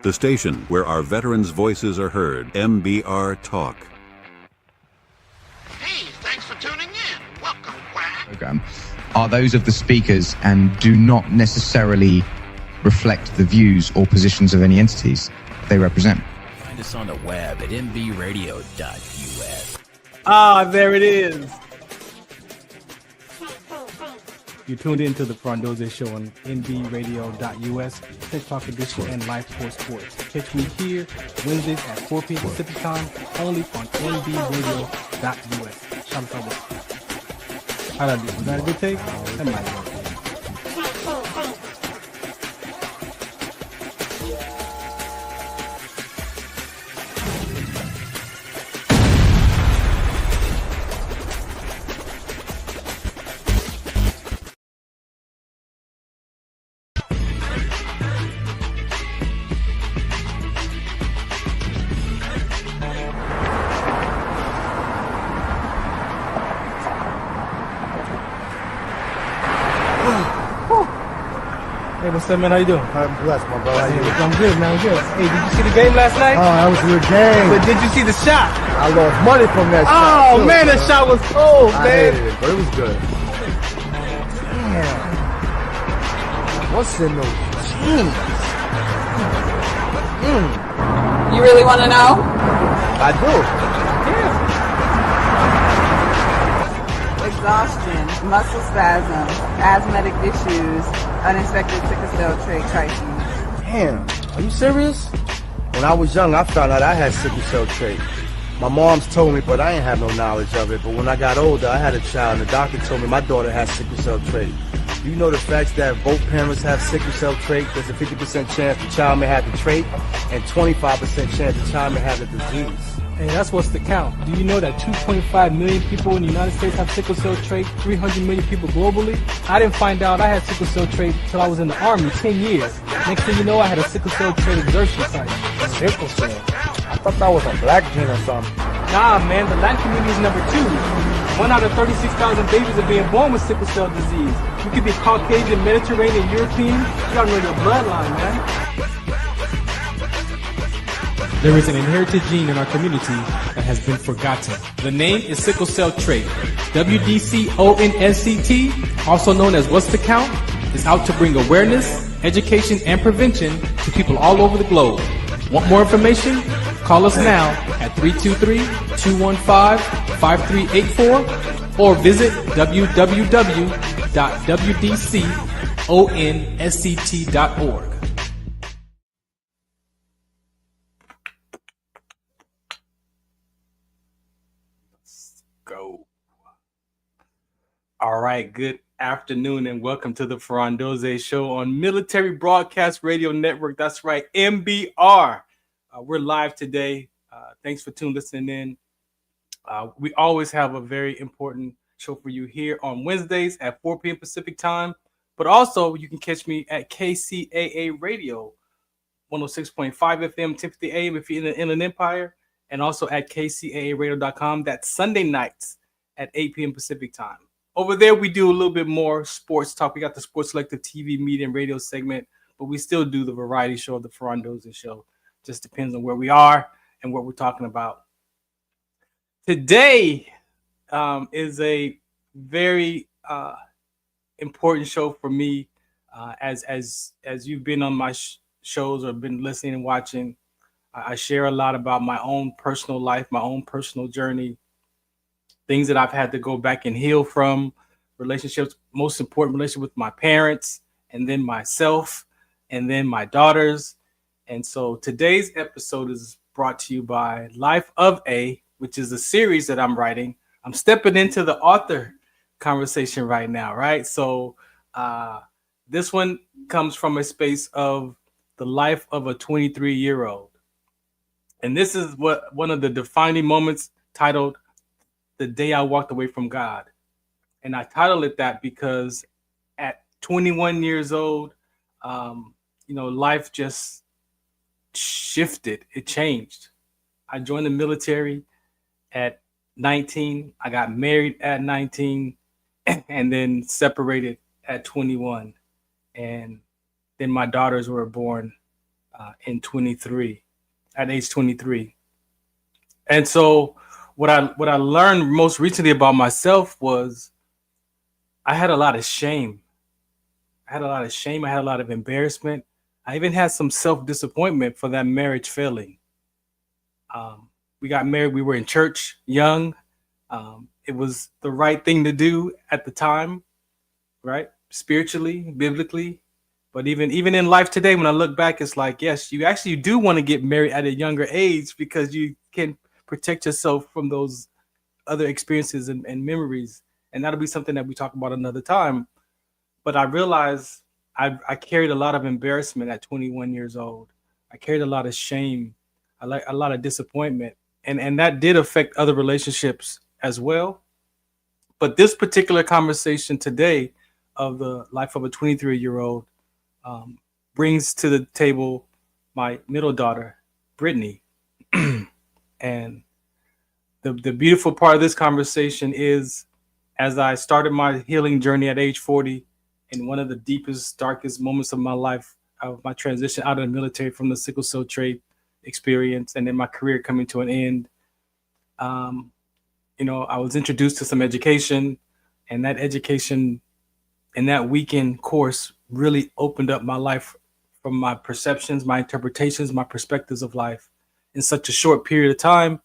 The station where our veterans' voices are heard. MBR Talk. Hey, thanks for tuning in. Welcome, Quack. Program are those of the speakers and do not necessarily reflect the views or positions of any entities they represent. Find us on the web at mbradio.us. Ah, there it is. You tuned into the Farron Dozier Show on nbradio.us, Tech Talk Edition, and Live Sports. Catch me here Wednesdays at 4 p.m. Pacific Time, only on nbradio.us. Shout out. How'd I do? Was that a good take? That might be. Hey, what's up, man? How you doing? I'm blessed, my brother. How you doing? I'm good, man. I'm good. Hey, did you see the game last night? Oh, that was a good game. But did you see the shot? I lost money from that shot. Oh, man, that shot was cold, I man. hated it, but it was good. Damn. What's in those jeans? You really want to know? I do. Exhaustion, muscle spasms, asthmatic issues, unexpected sickle cell trait crises. Damn. Are you serious? When I was young, I found out I had sickle cell trait. My mom's told me, but I ain't have no knowledge of it. But when I got older, I had a child, and the doctor told me my daughter has sickle cell trait. Do you know the facts that both parents have sickle cell trait? There's a 50% chance the child may have the trait, and 25% chance the child may have the disease. Hey, that's what's the count. Do you know that 2.5 million people in the United States have sickle cell trait, 300 million people globally? I didn't find out I had sickle cell trait until I was in the Army, 10 years. Next thing you know, I had a sickle cell trait exertion site. Sickle cell? I thought that was a black gene or something. Nah, man, the Latin community is number 2. 1 out of 36,000 babies are being born with sickle cell disease. You could be Caucasian, Mediterranean, European. You gotta know your bloodline, man. There is an inherited gene in our community that has been forgotten. The name is sickle cell trait. WDCONSCT, also known as What's the Count, is out to bring awareness, education, and prevention to people all over the globe. Want more information? Call us now at 323-215-5384 or visit www.wdconsct.org. Go. All right, good afternoon and welcome to the Farron Dozier Show on Military Broadcast Radio Network. That's right, MBR. We're live today. Thanks for listening in. We always have a very important show for you here on Wednesdays at 4 p.m. Pacific time. But also, you can catch me at KCAA Radio, 106.5 FM, 1050 AM if you're in the Inland Empire, and also at kcaaradio.com. That's Sunday nights at 8 p.m. Pacific time. Over there, we do a little bit more sports talk. We got the Sports Selective TV, media, and radio segment, but we still do the variety show, the Farron Dozier Show. Just depends on where we are and what we're talking about. Today is a very important show for me. As you've been on my shows or been listening and watching, I share a lot about my own personal life, my own personal journey, things that I've had to go back and heal from, relationships, most important relationship with my parents, and then myself, and then my daughters. And so today's episode is brought to you by Life of A, which is a series that I'm writing. I'm stepping into the author conversation right now, right? So this one comes from a space of the life of a 23-year-old. And this is what one of the defining moments titled The Day I Walked Away from God. And I titled it that because at 21 years old, life just shifted. It changed. I joined the military at 19. I got married at 19 and then separated at 21. And then my daughters were born at age 23. And so what I learned most recently about myself was I had a lot of shame. I had a lot of shame. I had a lot of embarrassment. I even had some self-disappointment for that marriage failing. We got married. We were in church young. It was the right thing to do at the time, right? Spiritually, biblically. But even in life today, when I look back, it's like, yes, you do want to get married at a younger age because you can protect yourself from those other experiences and memories. And that'll be something that we talk about another time. But I realized I carried a lot of embarrassment at 21 years old. I carried a lot of shame, a lot of disappointment. And that did affect other relationships as well. But this particular conversation today of the life of a 23-year-old brings to the table my middle daughter, Brittney. And the beautiful part of this conversation is, as I started my healing journey at age 40, in one of the deepest, darkest moments of my life, of my transition out of the military from the sickle cell trait experience, and then my career coming to an end, I was introduced to some education, and that education and that weekend course really opened up my life from my perceptions, my interpretations, my perspectives of life in such a short period of time.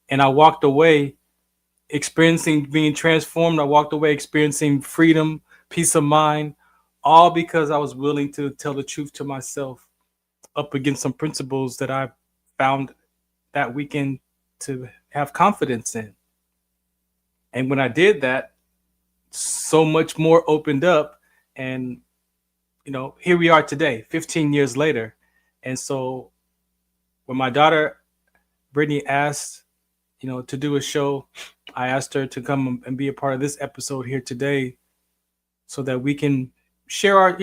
And I walked away experiencing being transformed. I walked away experiencing freedom, peace of mind, all because I was willing to tell the truth to myself up against some principles that I found that weekend to have confidence in. And when I did that, so much more opened up. And, here we are today, 15 years later. And so when my daughter, Brittney, asked, to do a show, I asked her to come and be a part of this episode here today so that we can share our,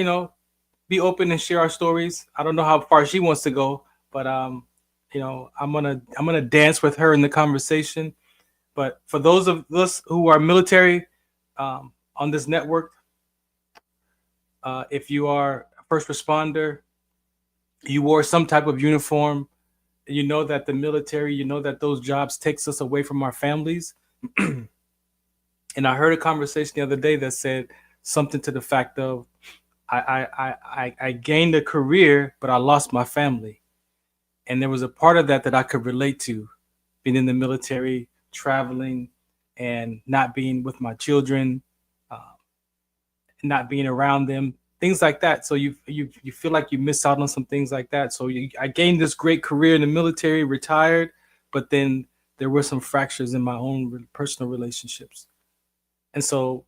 be open and share our stories. I don't know how far she wants to go, but, I'm going to dance with her in the conversation. But for those of us who are military on this network, if you are a first responder, you wore some type of uniform, you know that the military, that those jobs takes us away from our families. And I heard a conversation the other day that said something to the fact of, I gained a career, but I lost my family. And there was a part of that I could relate to, being in the military, traveling, and not being with my children, not being around them, things like that. So you feel like you miss out on some things like that. So I gained this great career in the military, retired, but then there were some fractures in my own personal relationships. And so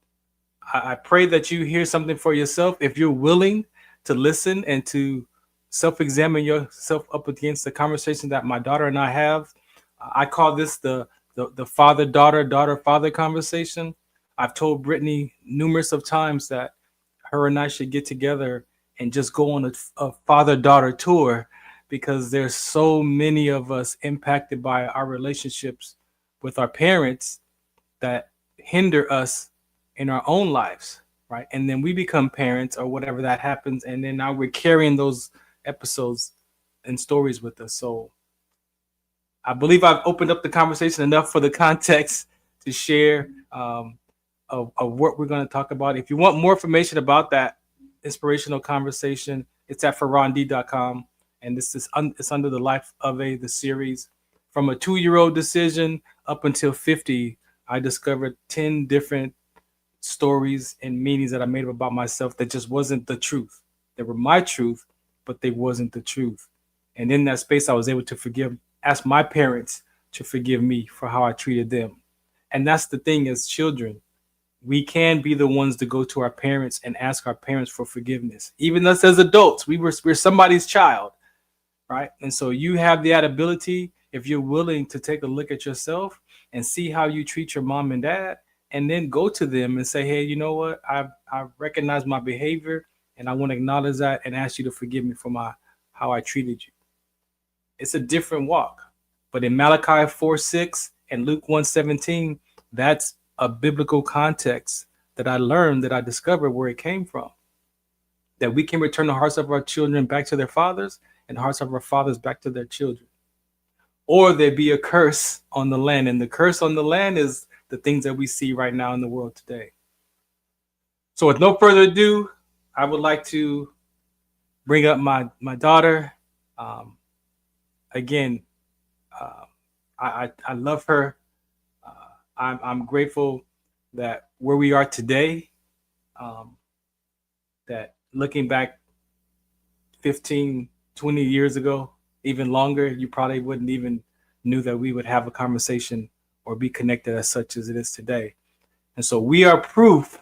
I pray that you hear something for yourself. If you're willing to listen and to self-examine yourself up against the conversation that my daughter and I have, I call this the father-daughter, daughter-father conversation. I've told Brittney numerous of times that her and I should get together and just go on a father-daughter tour, because there's so many of us impacted by our relationships with our parents that hinder us in our own lives, right? And then we become parents or whatever that happens, and then now we're carrying those episodes and stories with us. So I believe I've opened up the conversation enough for the context to share of what we're going to talk about. If you want more information about that inspirational conversation, it's at farrond.com. And this is it's under the Life of the series. From a 2-year-old decision up until 50, I discovered 10 different stories and meanings that I made up about myself that just wasn't the truth. They were my truth, but they wasn't the truth. And in that space, I was able to ask my parents to forgive me for how I treated them. And that's the thing, as children, we can be the ones to go to our parents and ask our parents for forgiveness. Even us as adults, we're somebody's child, right? And so you have that ability, if you're willing to take a look at yourself and see how you treat your mom and dad, and then go to them and say, hey, you know what? I recognize my behavior, and I want to acknowledge that and ask you to forgive me for how I treated you. It's a different walk. But in Malachi 4:6 and Luke 1:17, that's a biblical context that I learned, that I discovered where it came from. That we can return the hearts of our children back to their fathers, and the hearts of our fathers back to their children. Or there be a curse on the land. And the curse on the land is the things that we see right now in the world today. So with no further ado, I would like to bring up my daughter. Again, I love her. I'm grateful that where we are today, that looking back 15, 20 years ago, even longer, you probably wouldn't even knew that we would have a conversation or be connected as such as it is today. And so we are proof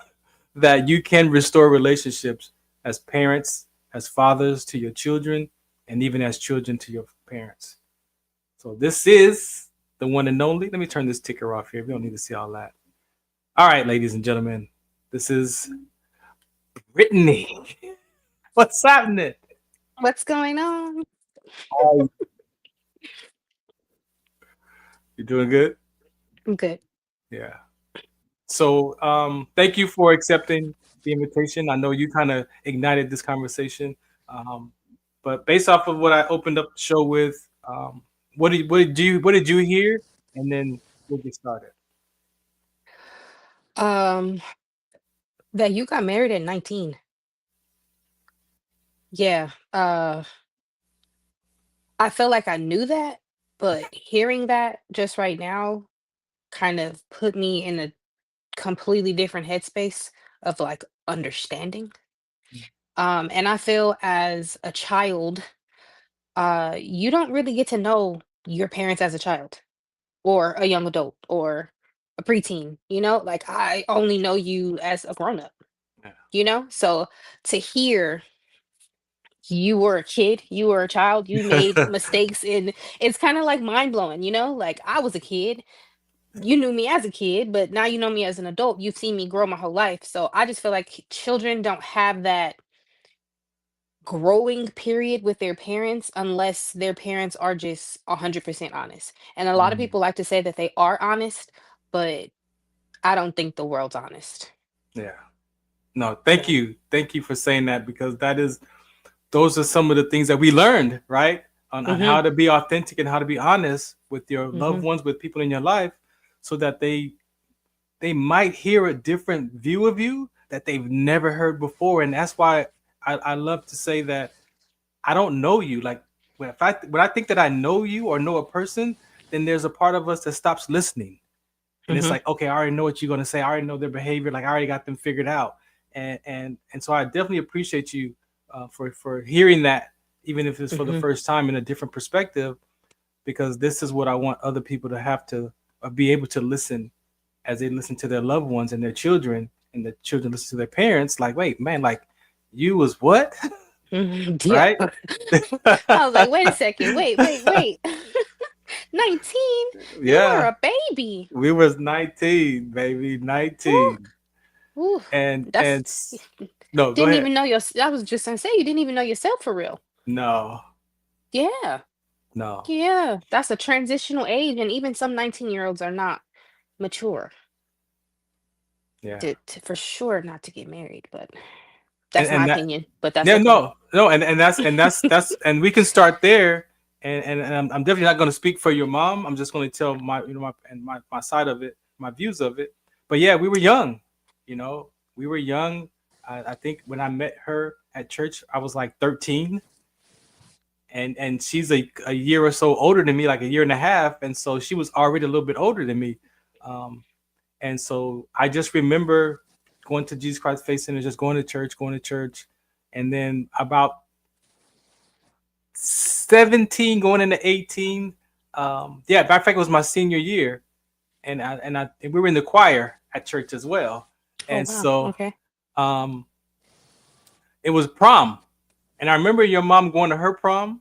that you can restore relationships as parents, as fathers to your children, and even as children to your parents. So this is the one and only. Let me turn this ticker off here. We don't need to see all that. All right, ladies and gentlemen, this is Brittney. What's happening? What's going on? You doing good? I'm good. Yeah. So thank you for accepting the invitation. I know you kind of ignited this conversation. But based off of what I opened up the show with, what did you hear? And then we'll get started. That you got married at 19. Yeah. I feel like I knew that, but hearing that just right now kind of put me in a completely different headspace of like understanding. And I feel as a child, you don't really get to know your parents as a child or a young adult or a preteen, like I only know you as a grown up, So to hear you were a kid, you were a child, you made mistakes, and it's kind of like mind blowing, like I was a kid, you knew me as a kid, but now you know me as an adult, you've seen me grow my whole life. So I just feel like children don't have that growing period with their parents unless their parents are just 100% honest. And a lot of people like to say that they are honest, but I don't think the world's honest. Yeah. No, thank you. Thank you for saying that, because those are some of the things that we learned, right? On how to be authentic and how to be honest with your loved ones, with people in your life, so that they might hear a different view of you that they've never heard before. And that's why I love to say that I don't know you. Like when I think that I know you or know a person, then there's a part of us that stops listening. And it's like, okay, I already know what you're gonna say. I already know their behavior. Like I already got them figured out. And so I definitely appreciate you for hearing that, even if it's for the first time in a different perspective, because this is what I want other people to have to be able to listen as they listen to their loved ones and their children, and the children listen to their parents. Like, wait, man, like you was what? Right? I was like, wait a second, wait. 19? Yeah. You were a baby. We was 19, baby, 19. Ooh. And no, go ahead. Even know I was just gonna say, you didn't even know yourself for real. No. Yeah. No. Yeah, that's a transitional age, and even some 19-year-olds are not mature. Yeah. To for sure not to get married, but that's and my that, opinion. But that's yeah, okay. no, and that's and we can start there. And I'm definitely not going to speak for your mom. I'm just going to tell my side of it, my views of it. But yeah, we were young. We were young. I think when I met her at church, I was like 13. And she's a year or so older than me, like a year and a half. And so she was already a little bit older than me. And so I just remember going to Jesus Christ Faith Center, just going to church. And then about 17 going into 18. Matter of fact, it was my senior year. And we were in the choir at church as well. And so okay. It was prom. And I remember your mom going to her prom.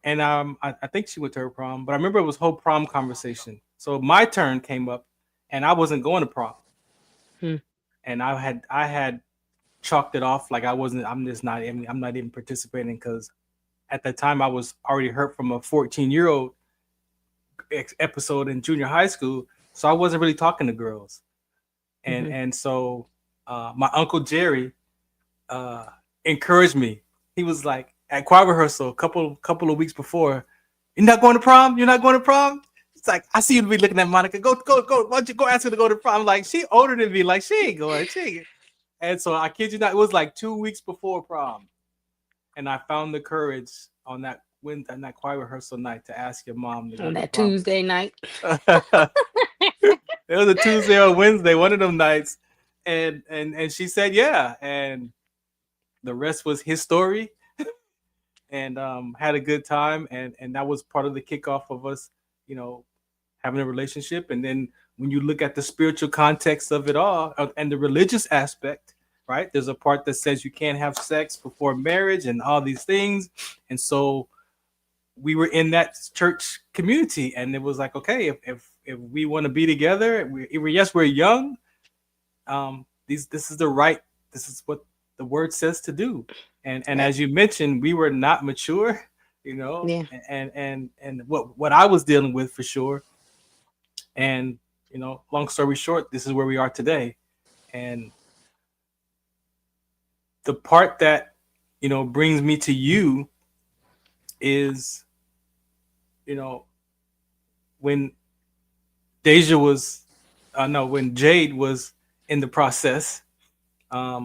And I think she went to her prom, but I remember it was whole prom conversation. So my turn came up and I wasn't going to prom. And I had chalked it off like I'm not even participating, because at that time I was already hurt from a 14-year-old episode in junior high school. So I wasn't really talking to girls. And so my Uncle Jerry encouraged me. He was like, at choir rehearsal a couple of weeks before. You're not going to prom? You're not going to prom? It's like, I see you be looking at Monica. Go. Why don't you go ask her to go to prom? Like, she older than me. Like, she ain't going. And so I kid you not, it was like 2 weeks before prom. And I found the courage on that choir rehearsal night to ask your mom to go On to that prom. Tuesday night. It was a Tuesday or Wednesday, one of them nights. And she said, yeah. And the rest was his story. And had a good time. And that was part of the kickoff of us, having a relationship. And then when you look at the spiritual context of it all and the religious aspect, right? There's a part that says you can't have sex before marriage and all these things. And so we were in that church community, and it was like, okay, if we want to be together, we're young. This is what the word says to do. And as you mentioned, we were not mature, Yeah. and what I was dealing with for sure. And long story short, this is where we are today. And the part that brings me to you is when when Jade was in the process, I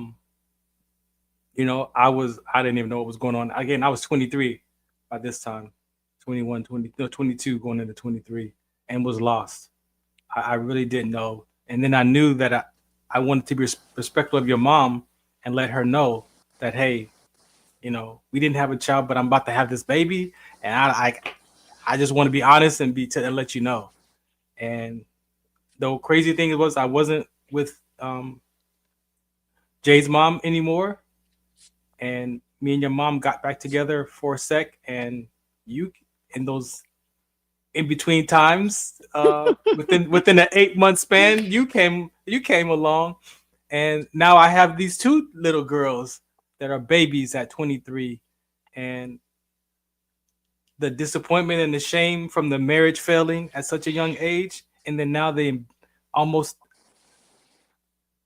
didn't even know what was going on. Again, I was 23 by this time, 22 going into 23, and was lost. I really didn't know. And then I knew that I wanted to be respectful of your mom and let her know that, hey, we didn't have a child, but I'm about to have this baby, and I just want to be honest and let you know. And the crazy thing was, I wasn't with Jay's mom anymore, and me and your mom got back together for a sec, and you, in those in between times, within an 8-month span, you came along, and now I have these 2 little girls that are babies at 23, and the disappointment and the shame from the marriage failing at such a young age, and then now they almost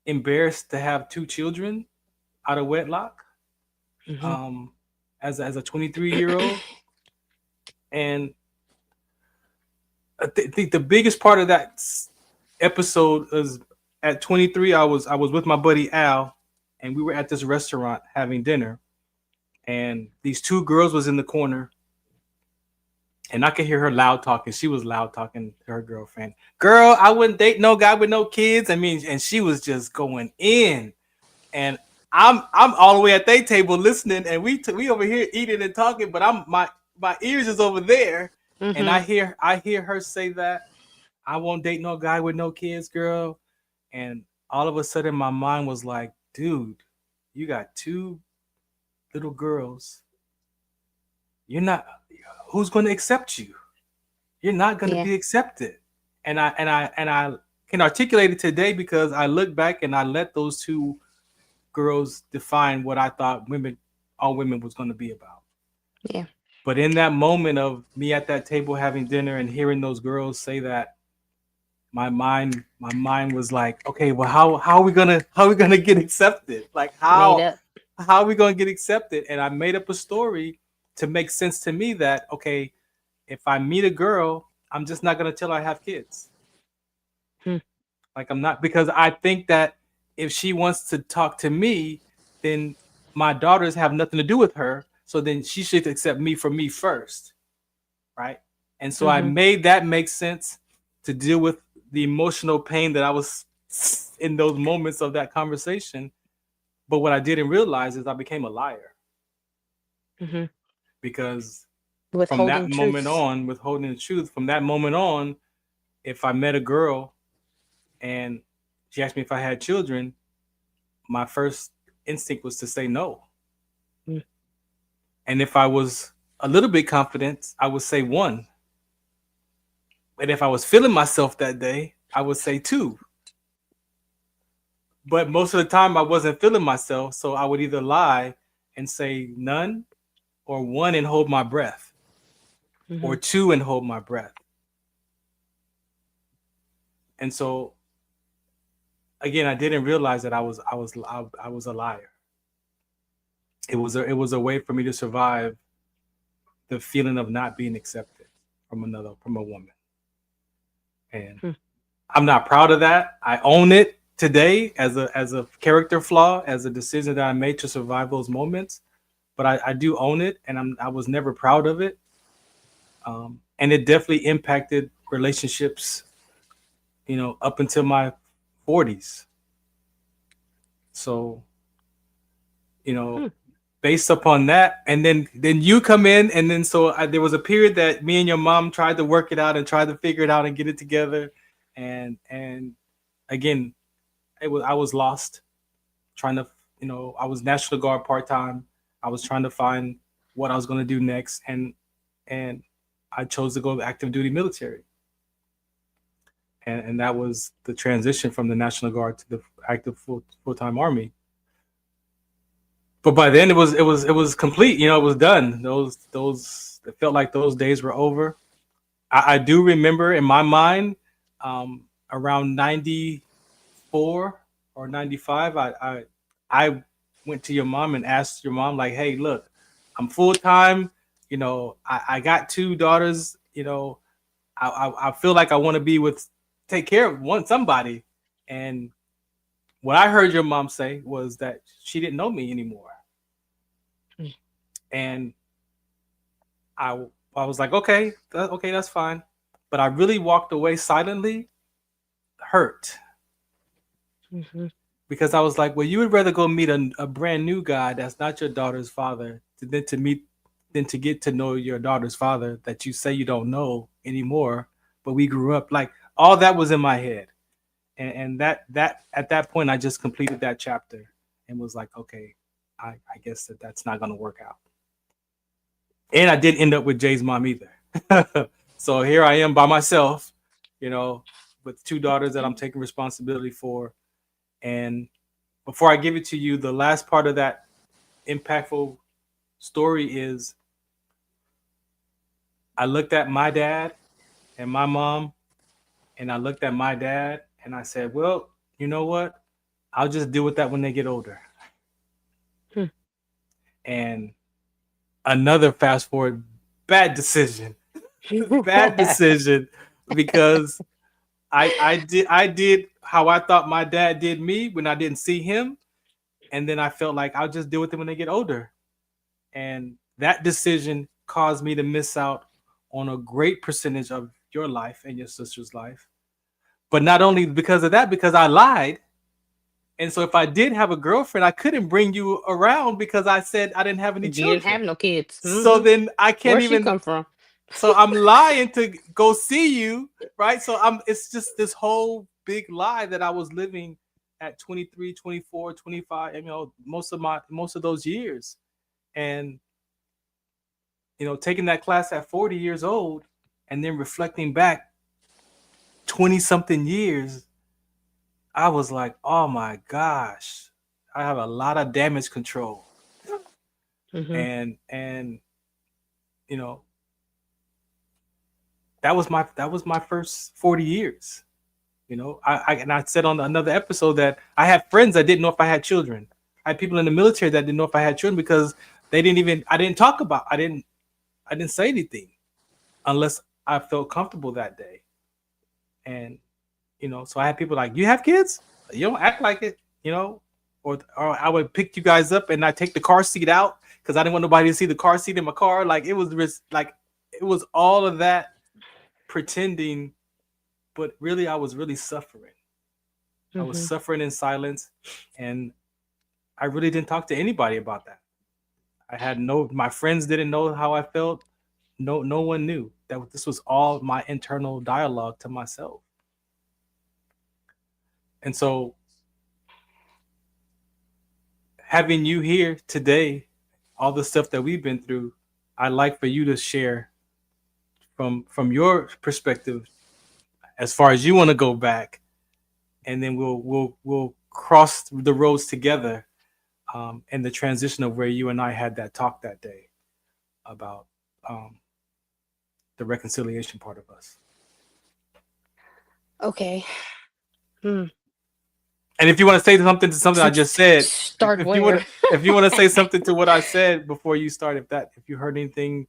embarrassed to have 2 children out of wedlock, as a 23-year-old. And I think the biggest part of that episode is at 23. I was with my buddy Al, and we were at this restaurant having dinner, and these 2 girls was in the corner, and I could hear her loud talking. She was loud talking to her girlfriend. Girl, I wouldn't date no guy with no kids. I mean, and she was just going in, and I'm all the way at their table listening, and we over here eating and talking, but my ears is over there, and I hear her say that I won't date no guy with no kids, girl. And all of a sudden my mind was like, dude, you got 2 little girls. Who's going to accept you? You're not going to be accepted. And I can articulate it today because I look back and I let those 2 girls define what I thought all women was going to be about. Yeah. But in that moment of me at that table having dinner and hearing those girls say that, my mind was like, okay, well, how are we gonna get accepted? Like, how are we gonna get accepted? And I made up a story to make sense to me that, okay, if I meet a girl, I'm just not gonna tell her I have kids. Like, I'm not, because I think that if she wants to talk to me, then my daughters have nothing to do with her. So then she should accept me for me first, right? And so I made that make sense to deal with the emotional pain that I was in those moments of that conversation. But what I didn't realize is I became a liar. Because from that moment on, withholding the truth, from that moment on, if I met a girl and she asked me if I had children, my first instinct was to say no. And if I was a little bit confident, I would say 1. And if I was feeling myself that day, I would say 2. But most of the time I wasn't feeling myself, so I would either lie and say none, or 1 and hold my breath, or 2 and hold my breath. And so, again, I didn't realize that I was a liar. it was a way for me to survive the feeling of not being accepted from a woman. And I'm not proud of that. I own it today as a character flaw, as a decision that I made to survive those moments. But I do own it, and I was never proud of it. And it definitely impacted relationships, up until my 40s. So, based upon that, and then you come in, and then there was a period that me and your mom tried to work it out and tried to figure it out and get it together, and again, I was lost, trying to, I was National Guard part-time. I was trying to find what I was going to do next, and I chose to go active duty military, and that was the transition from the National Guard to the active full-time Army. But by then it was complete. It was done. It felt like those days were over. I do remember in my mind, around 94 or 95, I went to your mom and asked your mom, like, hey, look, I'm full time. I got 2 daughters. I feel like I want to take care of somebody. And what I heard your mom say was that she didn't know me anymore. And I was like, okay, that's fine. But I really walked away silently, hurt. Because I was like, well, you would rather go meet a brand new guy that's not your daughter's father than to get to know your daughter's father that you say you don't know anymore, but we grew up. Like, all that was in my head. And that at that point, I just completed that chapter and was like, okay, I guess that's not going to work out. And I didn't end up with Jay's mom either. So here I am by myself, with 2 daughters that I'm taking responsibility for. And before I give it to you, the last part of that impactful story is I looked at my dad and my mom, and I looked at my dad and I said, well, you know what? I'll just deal with that when they get older. And another fast forward, bad decision. Bad decision, because I did how I thought my dad did me when I didn't see him. And then I felt like I'll just deal with them when they get older. And that decision caused me to miss out on a great percentage of your life and your sister's life. But not only because of that, because I lied. And so if I did have a girlfriend, I couldn't bring you around because I said I didn't have any children. You didn't have no kids. So then I can't Where'd even she come from? So I'm lying to go see you, right? So it's just this whole big lie that I was living at 23, 24, 25, most of those years. And taking that class at 40 years old and then reflecting back 20 something years, I was like, oh my gosh, I have a lot of damage control. And that was my first 40 years. I said on another episode that I had friends that didn't know if I had children. I had people in the military that didn't know if I had children because I didn't talk about, I didn't say anything unless I felt comfortable that day. And, so I had people like, you have kids? You don't act like it, or I would pick you guys up and I take the car seat out because I didn't want nobody to see the car seat in my car. Like it was all of that pretending, but really I was really suffering. I was suffering in silence, and I really didn't talk to anybody about that. My friends didn't know how I felt. No one knew that this was all my internal dialogue to myself. And so having you here today, all the stuff that we've been through, I'd like for you to share from your perspective as far as you want to go back, and then we'll cross the roads together in the transition of where you and I had that talk that day about the reconciliation part of us. Okay. And if you want to say something to something I just said, Start if you want where? to, if you want to say something to what I said before you start, if you heard anything,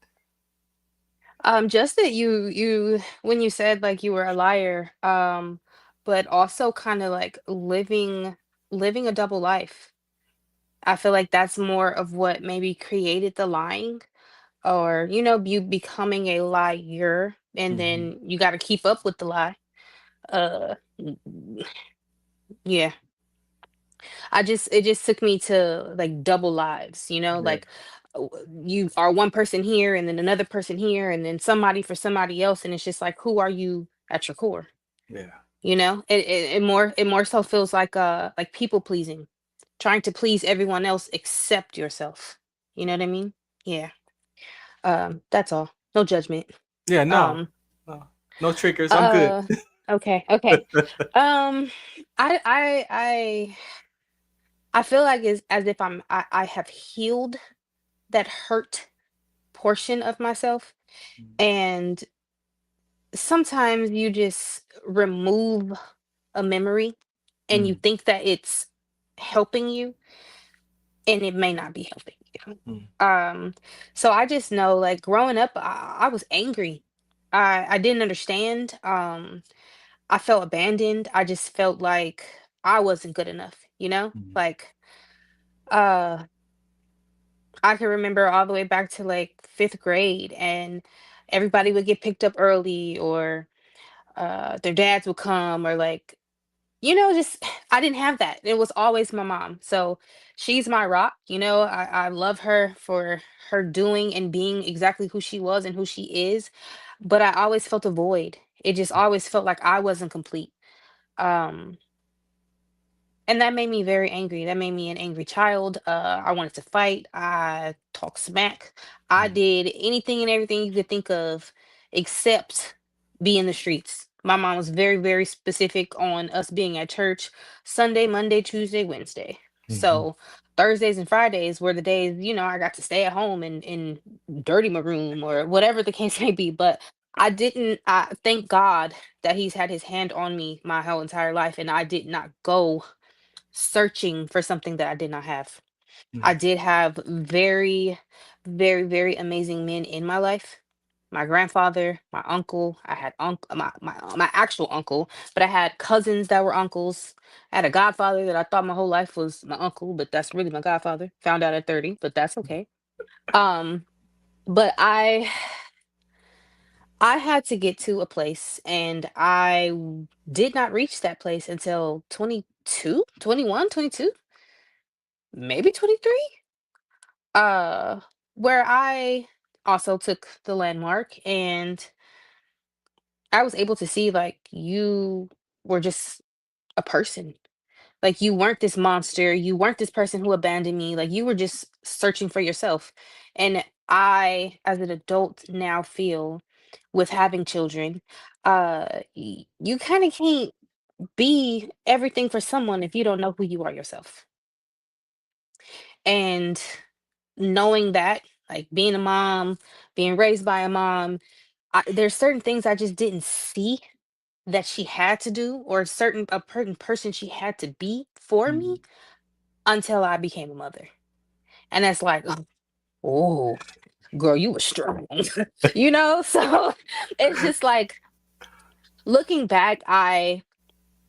Just that you when you said like you were a liar, but also kind of like living a double life. I feel like that's more of what maybe created the lying, or you becoming a liar, and mhm, then you got to keep up with the lie. N- yeah, it just took me to like double lives, yeah, like you are one person here and then another person here and then somebody for somebody else, and it's just like, who are you at your core? yeah, It more so feels like people pleasing, trying to please everyone else except yourself. You know what I mean? Yeah. That's all. No judgment. yeah. No, Um, no, no triggers. I'm good. uh, okay, okay. Um, I feel like it's as if I have healed that hurt portion of myself, and sometimes you just remove a memory and you Mm, think that it's helping you, and it may not be helping you. mm, So I just know, like, growing up, I was angry. I didn't understand. I felt abandoned. I just felt like I wasn't good enough, mm, like uh I can remember all the way back to like fifth grade, and everybody would get picked up early, or their dads would come, or like, just I didn't have that. It was always my mom. So she's my rock. I love her for her doing and being exactly who she was and who she is. But I always felt a void. It just always felt like I wasn't complete. Um, and that made me very angry. That made me an angry child. I wanted to fight. I talked smack. I mm, did anything and everything you could think of except be in the streets. My mom was very, very specific on us being at church Sunday, Monday, Tuesday, Wednesday. mhm, So Thursdays and Fridays were the days, I got to stay at home and dirty my room or whatever the case may be. But I thank God that he's had his hand on me my whole entire life, and I did not go searching for something that I did not have. I mm, did have very, very, very amazing men in my life. My grandfather, my uncle, I had my actual uncle, but I had cousins that were uncles. I had a godfather that I thought my whole life was my uncle, but that's really my godfather. Found out at 30, but that's okay. Um, but I had to get to a place, and did not reach that place until 22, 21, 22, maybe 23. uh where I also took the landmark, and I was able to see like you were just a person. Like, you weren't this monster, you weren't this person who abandoned me, like you were just searching for yourself. And I, as an adult, now feel, with having children, you kind of can't be everything for someone if you don't know who you are yourself. And knowing that, like being a mom, being raised by a mom, there's certain things I just didn't see that she had to do, or a certain person she had to be for me, mm. until I became a mother. And that's like, oh, girl, you were strong. So it's just like, looking back,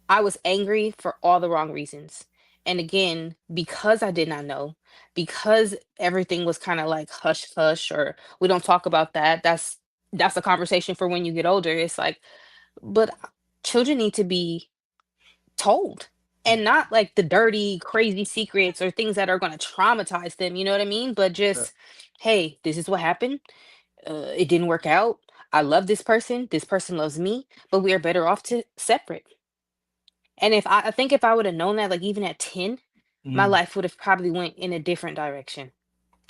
I was angry for all the wrong reasons. And again, because I did not know, because everything was kind of like hush hush, or we don't talk about that. That's a conversation for when you get older. It's like, but children need to be told, Yeah, and not like the dirty, crazy secrets or things that are going to traumatize them. You know what I mean? But yeah, just, hey, this is what happened. It didn't work out. I love this person. This person loves me, but we are better off to separate. And I think if I would have known that, like even at 10, my mm, life would have probably went in a different direction.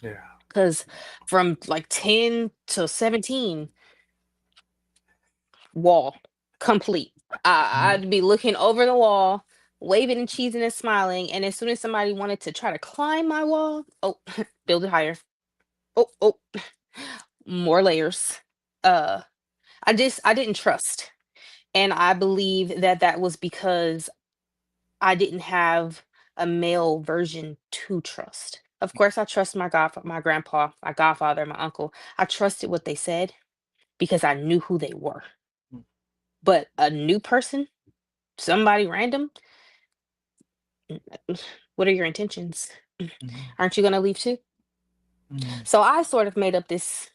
yeah, Because from like 10 to 17, wall complete. mm. I'd be looking over the wall, waving and cheesing and smiling. And as soon as somebody wanted to try to climb my wall, oh, build it higher. Oh, oh, more layers. Uh, I didn't trust. And I believe that that was because I didn't have a male version to trust. Of course, I trust my grandpa, my godfather, my uncle. I trusted what they said because I knew who they were. But a new person, somebody random, what are your intentions? Aren't you gonna leave too? So I sort of made up this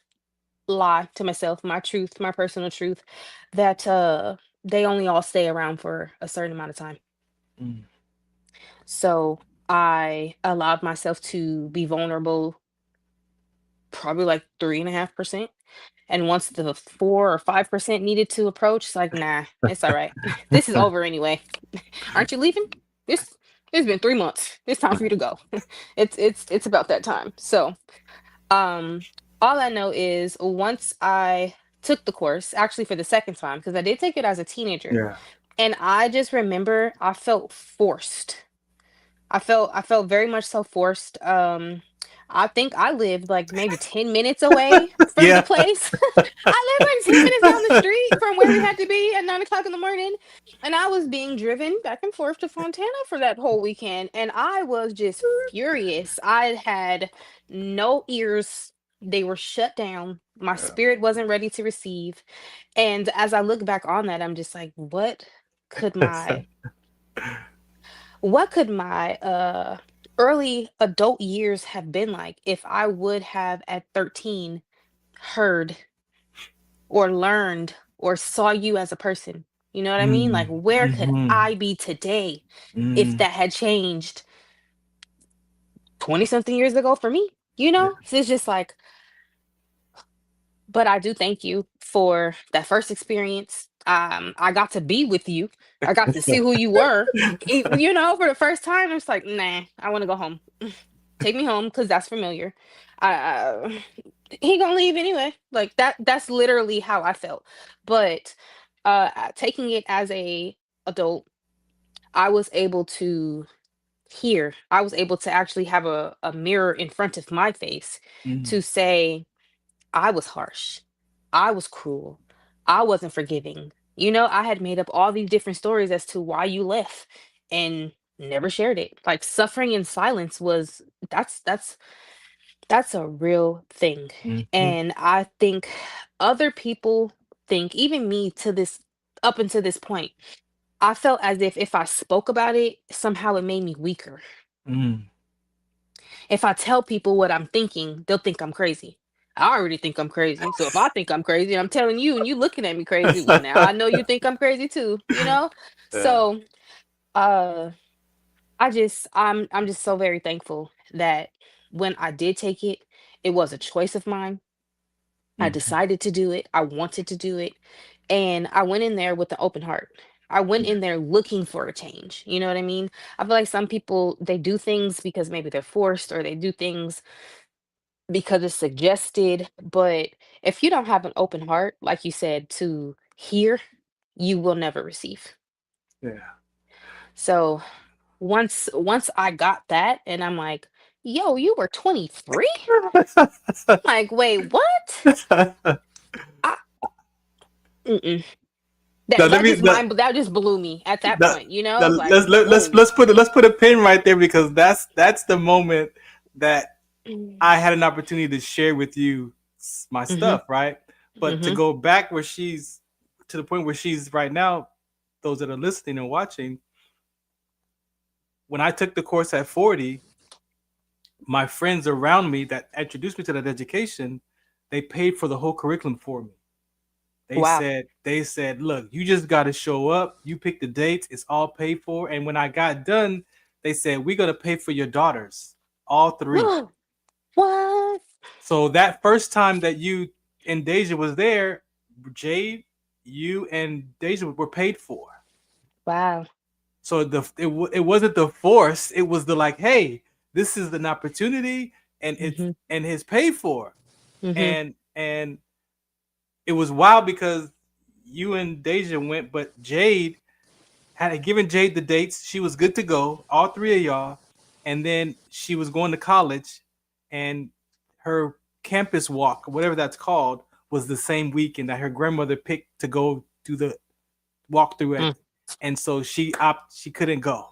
lie to myself, my truth, my personal truth, that they only all stay around for a certain amount of time. So I allowed myself to be vulnerable, probably like 3.5%. And once the 4 or 5% needed to approach, it's like, nah, it's all right. This is over anyway. Aren't you leaving? This it's been 3 months. It's time for you to go. It's about that time. So um all I know is once I took the course, actually for the second time, because I did take it as a teenager, and I just remember I felt forced. I felt very much so forced. I think I lived like maybe 10 minutes away from the place. I lived like 10 minutes down the street from where we had to be at 9 o'clock in the morning. And I was being driven back and forth to Fontana for that whole weekend. And I was just furious. I had no ears. They were shut down. My spirit wasn't ready to receive. And as I look back on that, I'm just like, could my what could my early adult years have been like if I would have at 13 heard or learned or saw you as a person? You know what I mean? Like, where could I be today if that had changed 20 something years ago for me? You know? So it's just like, but I do thank you for that first experience. I got to be with you. I got to see who you were. You know, for the first time, it's like, nah, I want to go home. Take me home because that's familiar. I he gonna leave anyway. Like that's literally how I felt. But taking it as a adult, I was able to hear. I was able to actually have a mirror in front of my face to say, I was harsh. I was cruel. I wasn't forgiving. You know, I had made up all these different stories as to why you left and never shared it. Like suffering in silence was that's that's a real thing. And I think other people think, even me to this up until this point, I felt as if I spoke about it, somehow it made me weaker. If I tell people what I'm thinking, they'll think I'm crazy. I already think I'm crazy. So if I think I'm crazy, I'm telling you and you looking at me crazy, well now I know you think I'm crazy too, you know? So uh I'm just so very thankful that when I did take it, it was a choice of mine. I decided to do it. I wanted to do it. And I went in there with an open heart. I went in there looking for a change. You know what I mean? I feel like some people, they do things because maybe they're forced or they do things because it's suggested. But if you don't have an open heart, like you said, to hear, you will never receive. So once I got that and I'm like, yo, you were 23? Like, wait, what? I, mm-mm. That just blew me at that point, you know? Like, whoa. let's put a pin right there because that's the moment that I had an opportunity to share with you my stuff, right? But to go back where she's to the point where she's right now, those that are listening and watching, when I took the course at 40, my friends around me that introduced me to that education, they paid for the whole curriculum for me. They said, look, you just got to show up. You pick the dates. It's all paid for. And when I got done, they said, we're going to pay for your daughters, all 3. What? So that first time that you and Deja was there, Jade, you and Deja were paid for. Wow. So it wasn't the force. It was the like, hey, this is an opportunity and it's paid for. And it was wild because you and Deja went, but Jade had given Jade the dates. She was good to go, all 3 of y'all. And then she was going to college and her campus walk, whatever that's called, was the same weekend that her grandmother picked to go do the walk through it. And so she couldn't go.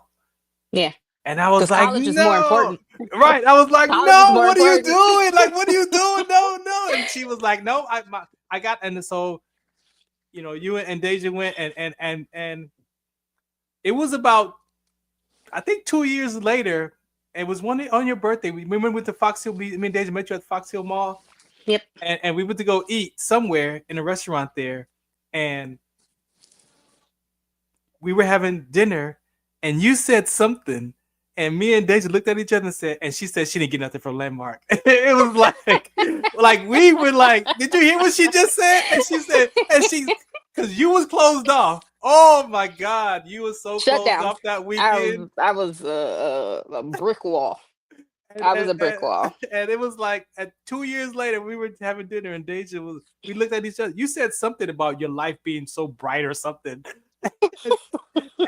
Yeah. And I was 'Cause like, college is no, more important. right? I was like, College is no, more what are you important. doing? Like, what are you doing? No, no. And she was like, no, I got, and so, you know, you and Deja went, and it was about, I think 2 years later. It was one on your birthday. We went to Fox Hill. Me and Deja met you at Fox Hill Mall. Yep. And we went to go eat somewhere in a restaurant there, and we were having dinner, and you said something, and me and Deja looked at each other and said, and she said she didn't get nothing from Landmark. It was like we were like, did you hear what she just said? And she said, because you was closed off. Oh my God, you was so Shut closed down. off that weekend. I was a brick wall. I was a brick wall. And it was like 2 years later, we were having dinner, and Deja we looked at each other. You said something about your life being so bright or something.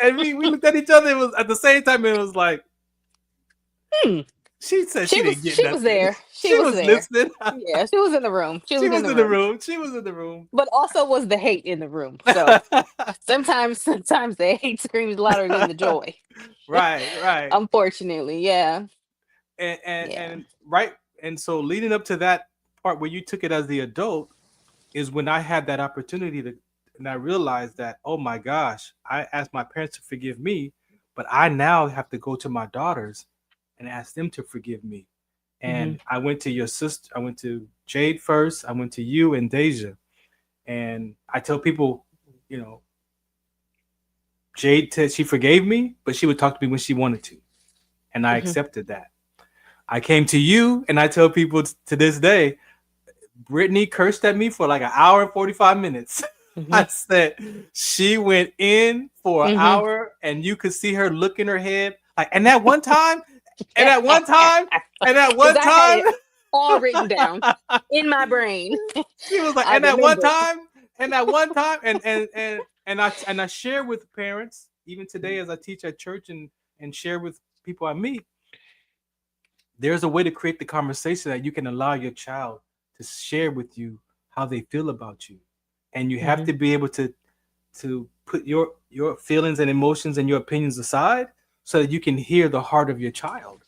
And we looked at each other. It was at the same time, it was like, she said she didn't get nothing. Was there. She was there. Listening. Yeah, she was in the room. She was in the room. She was in the room. But also was the hate in the room. So sometimes the hate screams louder than the joy. Right. Unfortunately, yeah. And right. And so leading up to that part where you took it as the adult is when I had that opportunity and I realized that, oh my gosh, I asked my parents to forgive me, but I now have to go to my daughters and ask them to forgive me. And I went to your sister, I went to Jade first, I went to you and Deja. And I tell people, you know, Jade said she forgave me, but she would talk to me when she wanted to. And I accepted that. I came to you, and I tell people to this day, Brittney cursed at me for like an hour and 45 minutes. I said she went in for an hour, and you could see her look in her head. Like, and that one time, all written down in my brain. She was like, and that one time, and I share with parents, even today as I teach at church and share with people I meet, there's a way to create the conversation that you can allow your child to share with you how they feel about you. And you have to be able to put your feelings and emotions and your opinions aside so that you can hear the heart of your child.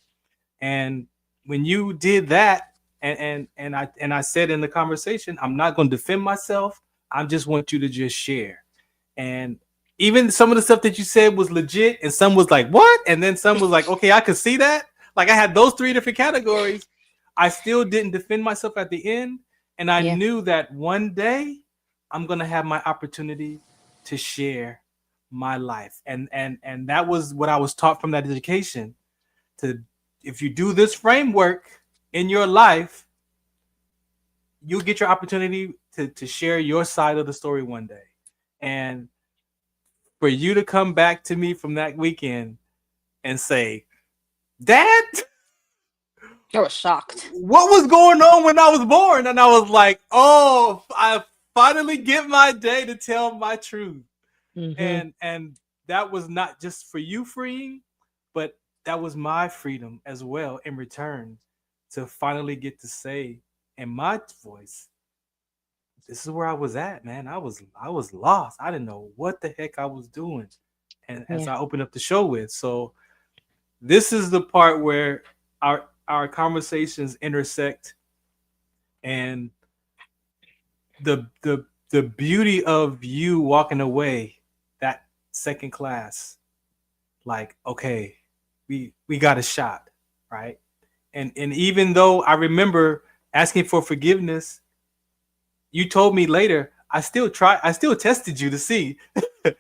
And when you did that, and I said in the conversation, I'm not going to defend myself. I just want you to just share. And even some of the stuff that you said was legit, and some was like, what? And then some was like, okay, I could see that. Like, I had those 3 different categories. I still didn't defend myself at the end. And I knew that one day I'm going to have my opportunity to share my life. And that was what I was taught from that education. If you do this framework in your life, you'll get your opportunity to share your side of the story one day. And for you to come back to me from that weekend and say, Dad, I was shocked. What was going on when I was born? And I was like, oh, I finally get my day to tell my truth. And that was not just for you freeing, but that was my freedom as well in return, to finally get to say in my voice, this is where I was at, man. I was lost. I didn't know what the heck I was doing. And as I opened up the show with. So this is the part where our conversations intersect, and the beauty of you walking away that second class, like, okay, we got a shot, right? And even though I remember asking for forgiveness, you told me later, I still tested you to see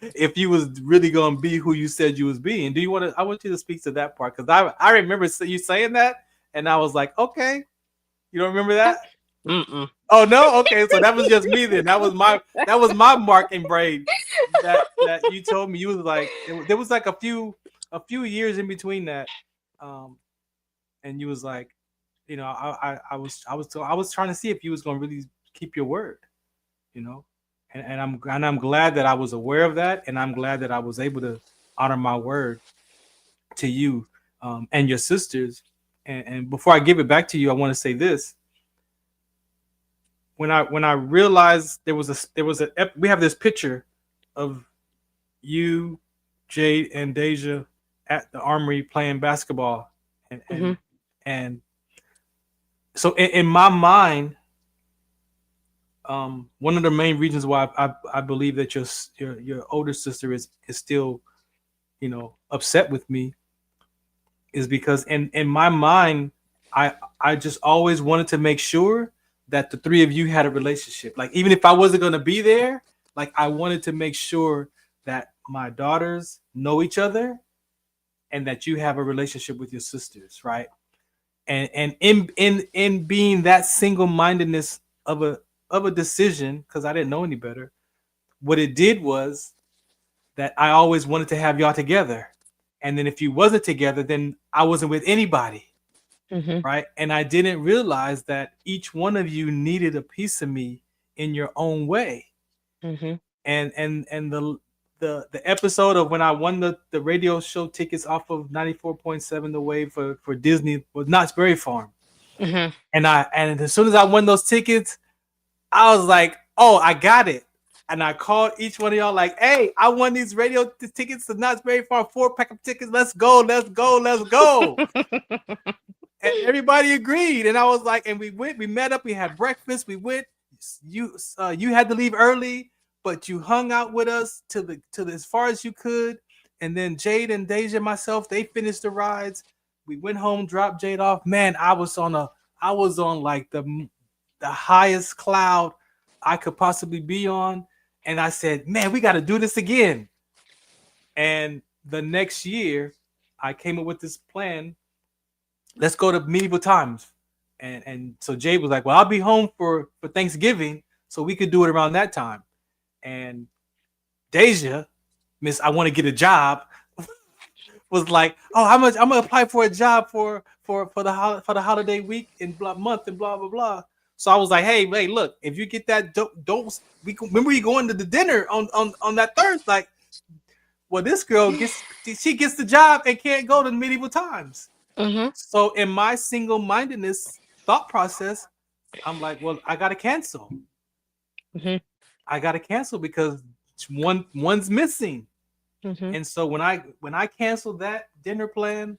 if you was really gonna be who you said you was being. I want you to speak to that part, because I remember you saying that, and I was like, okay, you don't remember that? Oh no, okay, so that was just me then. That was my marking brain that you told me. You was like, there was like a few years in between that, and you was like, you know, I was trying to see if you was gonna really keep your word, you know, and I'm glad that I was aware of that, and I'm glad that I was able to honor my word to you and your sisters. And before I give it back to you, I want to say this. When I realized we have this picture of you, Jade, and Deja at the Armory playing basketball, and Mhm. and so in my mind, one of the main reasons why I believe that your older sister is still, upset with me, is because in my mind, I just always wanted to make sure that the three of you had a relationship. Like, even if I wasn't going to be there, like, I wanted to make sure that my daughters know each other and that you have a relationship with your sisters, right? And in being that single mindedness of a decision, because I didn't know any better, what it did was that I always wanted to have y'all together. And then if you wasn't together, then I wasn't with anybody, Mhm. right? And I didn't realize that each one of you needed a piece of me in your own way. Mhm. And the episode of when I won the radio show tickets off of 94.7 The Wave for Disney was Knott's Berry Farm. Mhm. And as soon as I won those tickets, I was like, oh, I got it. And I called each one of y'all like, hey, I won these radio tickets to Knott's Berry Farm, 4-pack of tickets. Let's go, let's go, let's go. And everybody agreed. And I was like, and we met up, we had breakfast, we went. You had to leave early, but you hung out with us to the as far as you could. And then Jade and Deja and myself, they finished the rides. We went home, dropped Jade off. Man, I was on like the highest cloud I could possibly be on. And I said, man, we got to do this again. And the next year, I came up with this plan. Let's go to medieval times. And so Jade was like, well, I'll be home for Thanksgiving, so we could do it around that time. And Deja, Miss, I want to get a job, was like, oh, how much? I'm gonna apply for a job for the holiday week and month and blah blah blah. So I was like, hey, look, if you get that, don't we remember you going to the dinner on that Thursday? Like, well, this girl gets the job and can't go to medieval times. Mhm. So in my single-mindedness thought process, I'm like, well, I gotta cancel. Mhm. I gotta cancel because one's missing. Mhm. And so when I canceled that dinner plan,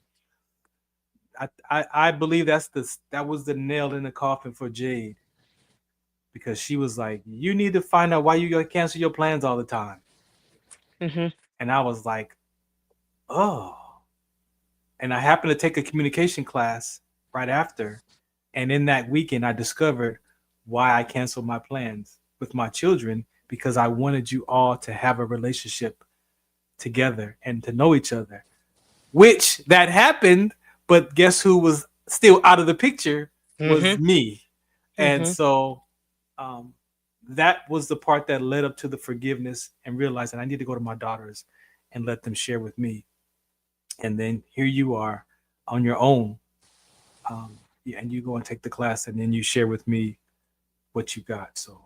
I believe that was the nail in the coffin for Jade, because she was like, you need to find out why you gotta cancel your plans all the time. Mhm. And I was like, oh. And I happened to take a communication class right after. And in that weekend, I discovered why I canceled my plans with my children, because I wanted you all to have a relationship together and to know each other, which that happened. But guess who was still out of the picture? Was Mhm. me. And Mhm. so that was the part that led up to the forgiveness and realizing I need to go to my daughters and let them share with me. And then here you are on your own, and you go and take the class, and then you share with me what you got. So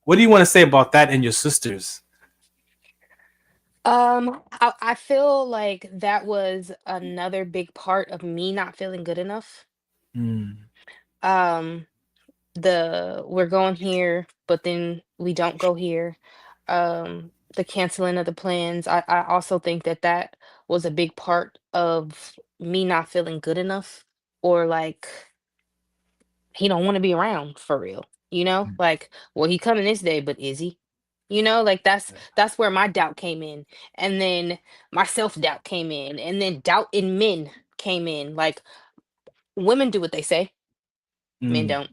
what do you want to say about that and your sisters? I feel like that was another big part of me not feeling good enough. Mm, Um, the we're going here, but then we don't go here. The canceling of the plans. I also think that that was a big part of me not feeling good enough, or like he don't want to be around for real. Like, well, he coming this day, but is he? Like that's where my doubt came in, and then my self doubt came in, and then doubt in men came in. Like, women do what they say, men mm, don't.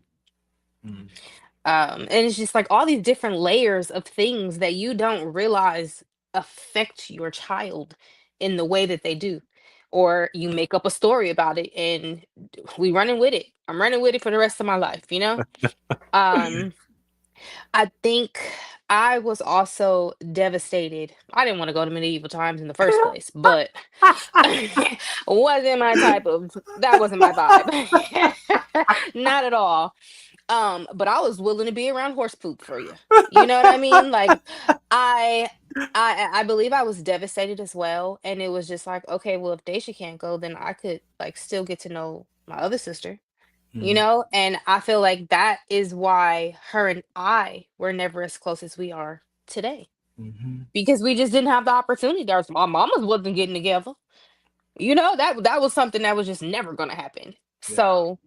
mm, And it's just like all these different layers of things that you don't realize affect your child in the way that they do. Or you make up a story about it and we running with it. I'm running with it for the rest of my life. Um, I think I was also devastated. I didn't want to go to medieval times in the first place, but wasn't my type of that wasn't my vibe. Not at all. But I was willing to be around horse poop for you. You know what I mean? Like, I I believe I was devastated as well. And it was just like, okay, well, if Daisha can't go, then I could like still get to know my other sister, mm, and I feel like that is why her and I were never as close as we are today. mhm. Because we just didn't have the opportunity. My mamas wasn't getting together. You know, that was something that was just never gonna happen. So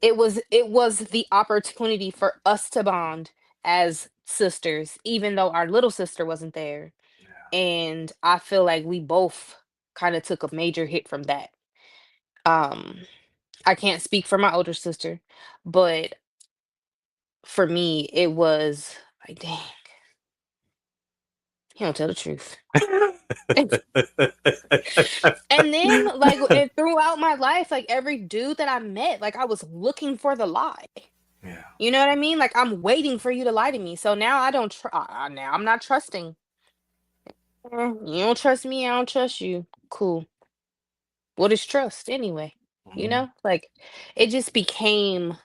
it was the opportunity for us to bond as sisters, even though our little sister wasn't there. And I feel like we both kind of took a major hit from that. Um, I can't speak for my older sister, but for me, it was like, dang, he don't tell the truth. And then, like, throughout my life, like every dude that I met, like I was looking for the lie. Yeah. You know what I mean? Like I'm waiting for you to lie to me. So now I don't now I'm not trusting. You don't trust me, I don't trust you. Cool. What is trust anyway? You know? Like it just became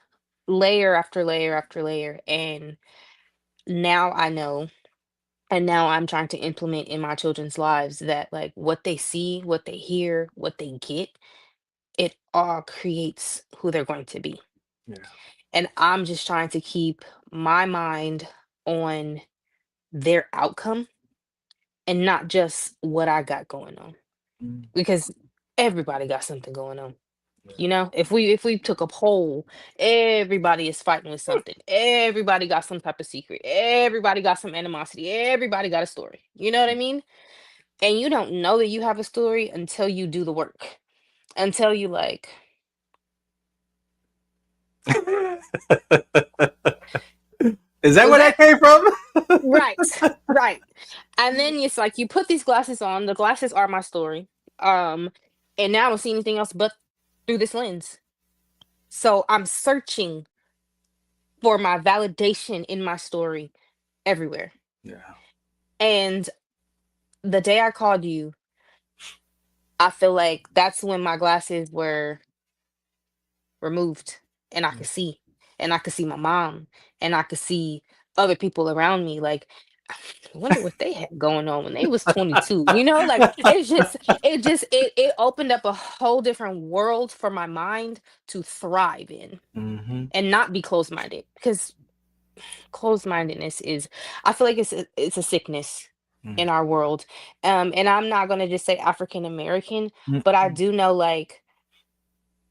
layer after layer after layer. And now I know, and now I'm trying to implement in my children's lives that like what they see, what they hear, what they get, it all creates who they're going to be. Yeah. And I'm just trying to keep my mind on their outcome and not just what I got going on. Because everybody got something going on. You know, if we took a poll, everybody is fighting with something. Everybody got some type of secret. Everybody got some animosity. Everybody got a story. You know what I mean? And you don't know that you have a story until you do the work. Until you like, Is that where that came from? right, right. And then it's like you put these glasses on. The glasses are my story. And now I don't see anything else but through this lens. So I'm searching for my validation in my story everywhere. Yeah. And the day I called you, I feel like that's when my glasses were removed and I could see. And I could see my mom and I could see other people around me. Like, I wonder what they had going on when they was 22. You know, like it opened up a whole different world for my mind to thrive in and not be closed-minded. Because closed-mindedness is, I feel like it's a sickness in our world. And I'm not gonna just say African American, but I do know like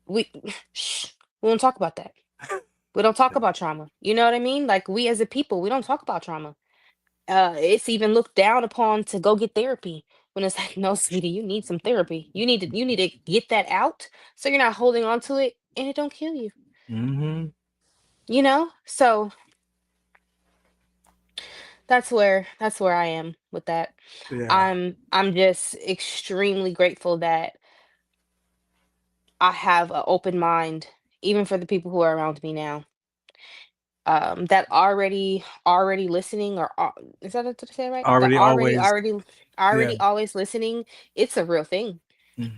we we don't talk about that. We don't talk about trauma. You know what I mean? Like we as a people, we don't talk about trauma. It's even looked down upon to go get therapy when it's like, no, sweetie, you need some therapy. You need to get that out so you're not holding on to it and it don't kill you. You know? So that's where I am with that. Yeah. I'm just extremely grateful that I have an open mind, even for the people who are around me now. That already listening or is that what to say right? That Already, always. Yeah. already always listening. It's a real thing.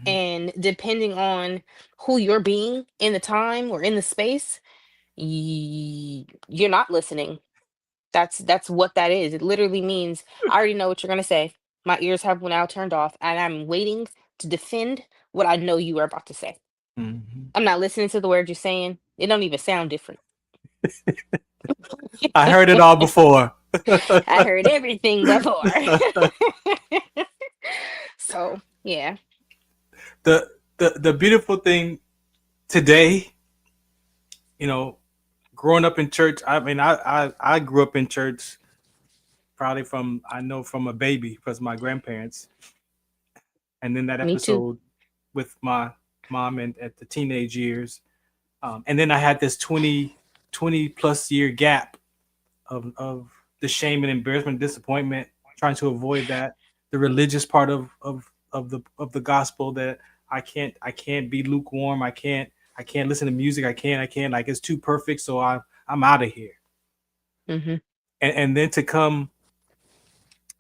And depending on who you're being in the time or in the space, you're not listening. That's what that is. It literally means I already know what you're gonna say. My ears have now turned off, and I'm waiting to defend what I know you are about to say. I'm not listening to the words you're saying. It don't even sound different. I heard it all before. I heard everything before. So yeah. The beautiful thing today, you know, growing up in church. I mean, I grew up in church probably from a baby because of my grandparents, and then that Me too. episode with my mom and at the teenage years, and then I had this 20 plus year gap of the shame and embarrassment, disappointment, trying to avoid that, the religious part of the gospel that I can't be lukewarm. I can't listen to music. I can't like it's too perfect. So I'm out of here. And then to come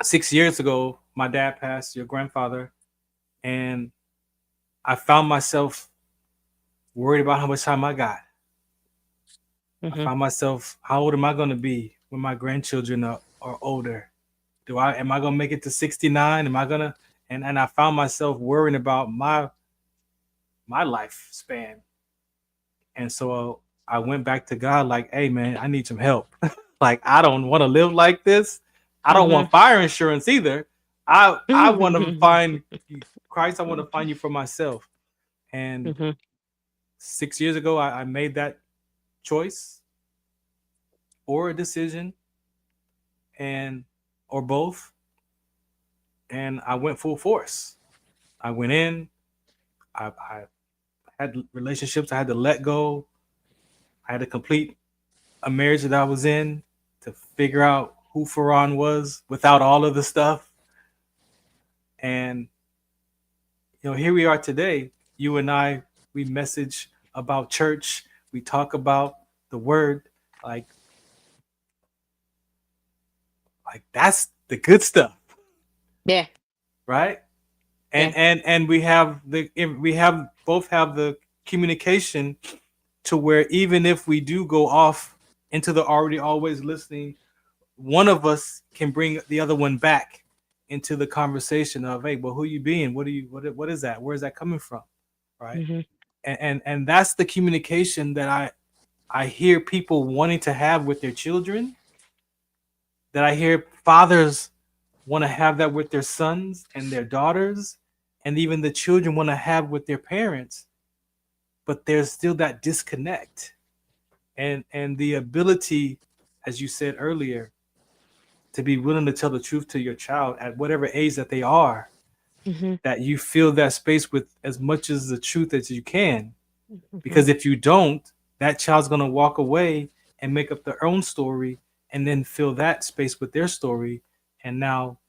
6 years ago, my dad passed, your grandfather, and I found myself worried about how much time I got. I found myself, how old am I going to be when my grandchildren are older? Am I going to make it to 69? Am I going to, and I found myself worrying about my lifespan. And so I went back to God like, hey man, I need some help. Like, I don't want to live like this. I don't want fire insurance either. I want to find Christ, I want to find you for myself. And Mhm. 6 years ago, I made that choice or a decision, and or both, and I went full force. I went in. I had relationships I had to let go. I had to complete a marriage that I was in to figure out who Farron was without all of the stuff. And here we are today. You and I, we message about church. We talk about the word. Like that's the good stuff, Yeah. right? And Yeah. and we have both have the communication to where even if we do go off into the already always listening, one of us can bring the other one back into the conversation of, hey, well, who you being? What is that? Where is that coming from? Right. Mhm. And that's the communication that I hear people wanting to have with their children, that I hear fathers want to have that with their sons and their daughters, and even the children want to have with their parents, but there's still that disconnect. And the ability, as you said earlier, to be willing to tell the truth to your child at whatever age that they are, Mhm. that you fill that space with as much as the truth as you can. Mhm. Because if you don't, that child's going to walk away and make up their own story and then fill that space with their story. And now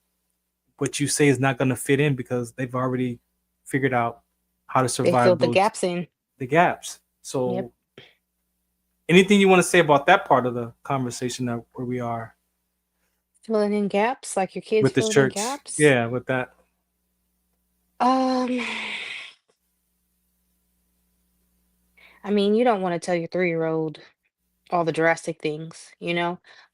what you say is not going to fit in because they've already figured out how to They survive filled the gaps in. the gaps. Yep. So anything you want to say about that part of the conversation where we are Filling in gaps, like your kids with this filling in church? gaps. Yeah, with that. Um, I mean, you don't want to tell your 3-year-old all the drastic things,